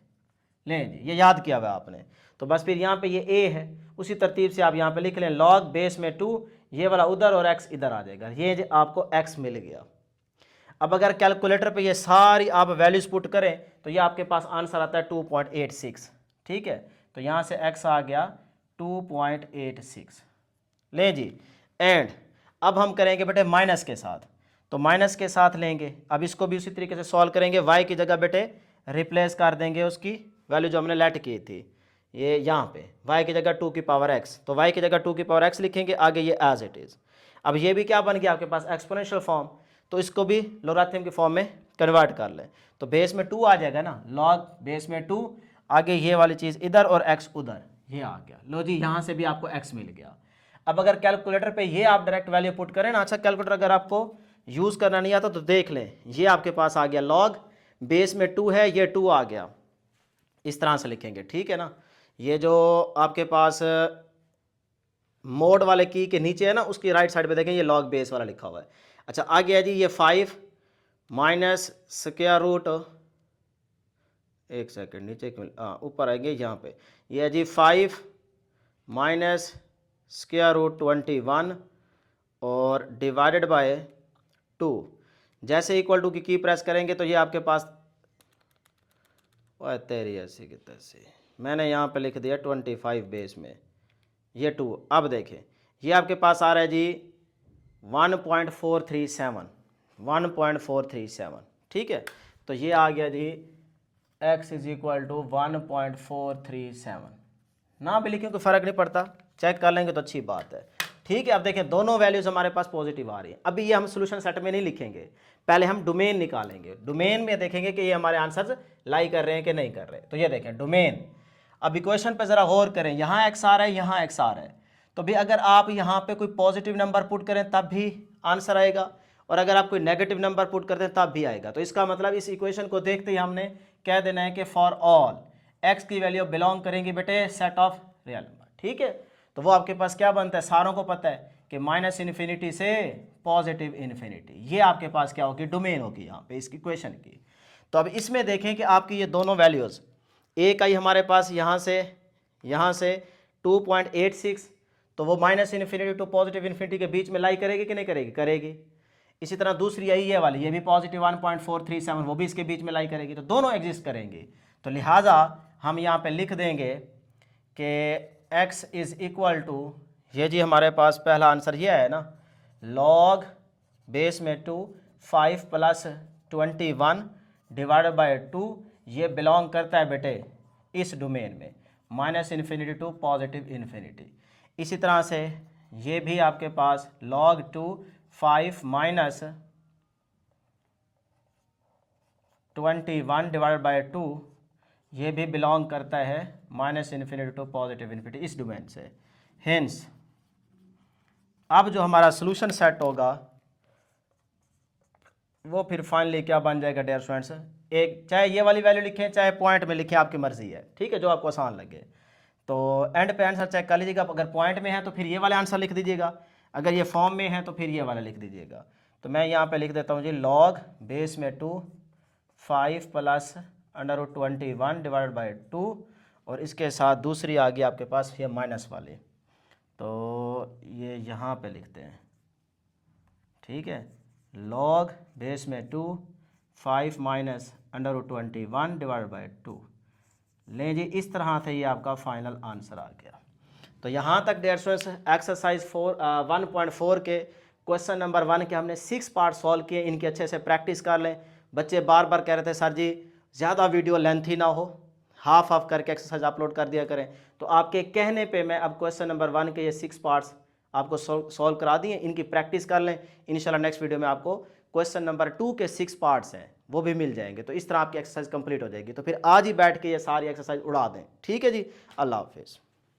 लें जी ये याद किया हुआ आपने, तो बस फिर यहाँ पे ये a है, उसी तरतीब से आप यहाँ पे लिख लें log बेस में 2, ये वाला उधर और x इधर आ जाएगा, ये आपको x मिल गया। अब अगर कैलकुलेटर पे ये सारी आप वैल्यूज पुट करें तो ये आपके पास आंसर आता है 2.86, ठीक है। तो यहाँ से x आ गया 2.86, लें जी। एंड अब हम करेंगे बेटे माइनस के साथ, तो माइनस के साथ लेंगे, अब इसको भी उसी तरीके से सॉल्व करेंगे, y की जगह बेटे रिप्लेस कर देंगे उसकी वैल्यू जो हमने लेट की थी, ये यहाँ पे y की जगह 2 की पावर x, तो y की जगह 2 की पावर x लिखेंगे, आगे ये एज इट इज़। अब ये भी क्या बन गया आपके पास, एक्सपोनेंशियल फॉर्म, तो इसको भी लोगारिथम की फॉर्म में कन्वर्ट कर लें, तो बेस में 2 आ जाएगा ना, लॉग बेस में 2, आगे ये वाली चीज़ इधर और x उधर, ये आ गया। लो जी यहाँ से भी आपको x मिल गया। अब अगर कैलकुलेटर पे ये आप डायरेक्ट वैल्यू पुट करें ना, अच्छा कैलकुलेटर अगर आपको यूज़ करना नहीं आता तो देख लें, ये आपके पास आ गया लॉग बेस में 2 है, ये 2 आ गया, इस तरह से लिखेंगे, ठीक है ना। ये जो आपके पास मोड वाले की के नीचे है ना, उसकी राइट साइड पे देखें ये लॉग बेस वाला लिखा हुआ है। अच्छा आगे है जी ये 5 माइनस स्क्वायर रूट, एक सेकेंड नीचे ऊपर आएंगे यहाँ पे, ये है जी 5 माइनस स्क्वायर रूट 21 और डिवाइडेड बाय 2। जैसे इक्वल टू की प्रेस करेंगे तो ये आपके पास, ओए तेरी ऐसी की तैसी, मैंने यहाँ पे लिख दिया 25 बेस में ये 2। अब देखें ये आपके पास आ रहा है जी 1.437, ठीक है। तो ये आ गया जी x इज इक्वल टू 1.437, ना भी लिखें कोई फ़र्क नहीं पड़ता, चेक कर लेंगे तो अच्छी बात है, ठीक है। अब देखें दोनों वैल्यूज़ हमारे पास पॉजिटिव आ रही हैं। अभी ये हम सोल्यूशन सेट में नहीं लिखेंगे, पहले हम डोमेन निकालेंगे, डोमेन में देखेंगे कि ये हमारे आंसर्स लाई कर रहे हैं कि नहीं कर रहे। तो ये देखें डोमेन, अब इक्वेशन पे ज़रा गौर करें, यहाँ x आ रहा है, यहाँ x आ रहा है, तो भी अगर आप यहाँ पे कोई पॉजिटिव नंबर पुट करें तब भी आंसर आएगा, और अगर आप कोई नेगेटिव नंबर पुट करते हैं तब भी आएगा। तो इसका मतलब इस इक्वेशन को देखते ही हमने कह देना है कि फॉर ऑल x की वैल्यू बिलोंग करेंगी बेटे सेट ऑफ रियल नंबर, ठीक है। तो वो आपके पास क्या बनता है, सारों को पता है कि माइनस इन्फिनिटी से पॉजिटिव इन्फिनिटी, ये आपके पास क्या होगी, डोमेन होगी यहाँ पे इस इक्वेशन की। तो अब इसमें देखें कि आपकी ये दोनों वैल्यूज़, एक आई हमारे पास यहाँ से 2.86, तो वो minus infinity to positive infinity के बीच में लाई करेगी कि नहीं करेगी, करेगी। इसी तरह दूसरी आई ये वाली, ये भी पॉजिटिव 1.437, वो भी इसके बीच में लाई करेगी, तो दोनों एग्जिस्ट करेंगी। तो लिहाजा हम यहाँ पे लिख देंगे कि x इज़ इक्वल टू, ये जी हमारे पास पहला आंसर ये है ना, log बेस में 2 5 प्लस 21 डिवाइडेड बाय 2, ये बिलोंग करता है बेटे इस डोमेन में minus infinity to positive infinity. इसी तरह से ये भी आपके पास log 2 5 माइनस 21 डिवाइडेड बाय 2, ये भी बिलोंग करता है minus infinity to positive infinity इस डोमेन से। हेंस अब जो हमारा सोल्यूशन सेट होगा वो फिर फाइनली क्या बन जाएगा डियर स्टूडेंट्स, एक चाहे ये वाली वैल्यू लिखें चाहे पॉइंट में लिखें, आपकी मर्जी है, ठीक है, जो आपको आसान लगे। तो एंड पे आंसर चेक कर लीजिएगा, अगर पॉइंट में है तो फिर ये वाला आंसर लिख दीजिएगा, अगर ये फॉर्म में है तो फिर ये वाला लिख दीजिएगा। तो मैं यहाँ पे लिख देता हूँ जी log बेस में 2 5 प्लस √21 डिवाइड बाई 2 और इसके साथ दूसरी आ गई आपके पास ये माइनस वाली, तो ये यहाँ पे लिखते हैं, ठीक है। लॉग बेस में 2 5 माइनस √21 डिवाइड बाई 2। लें जी, इस तरह से ये आपका फाइनल आंसर आ गया। तो यहाँ तक डियर स्टूडेंट्स एक्सरसाइज 1.4 के क्वेश्चन नंबर 1 के हमने 6 पार्ट सॉल्व किए। इनकी अच्छे से प्रैक्टिस कर लें। बच्चे बार बार कह रहे थे सर जी ज़्यादा वीडियो लेंथी ना हो, हाफ हाफ करके एक्सरसाइज अपलोड कर दिया करें। तो आपके कहने पे मैं अब क्वेश्चन नंबर 1 के ये 6 पार्ट्स आपको सॉल्व करा दिए। इनकी प्रैक्टिस कर लें। इंशाल्लाह नेक्स्ट वीडियो में आपको क्वेश्चन नंबर 2 के 6 पार्ट्स हैं वो भी मिल जाएंगे। तो इस तरह आपकी एक्सरसाइज कंप्लीट हो जाएगी। तो फिर आज ही बैठ के ये सारी एक्सरसाइज उड़ा दें, ठीक है जी। अल्लाह हाफिज़।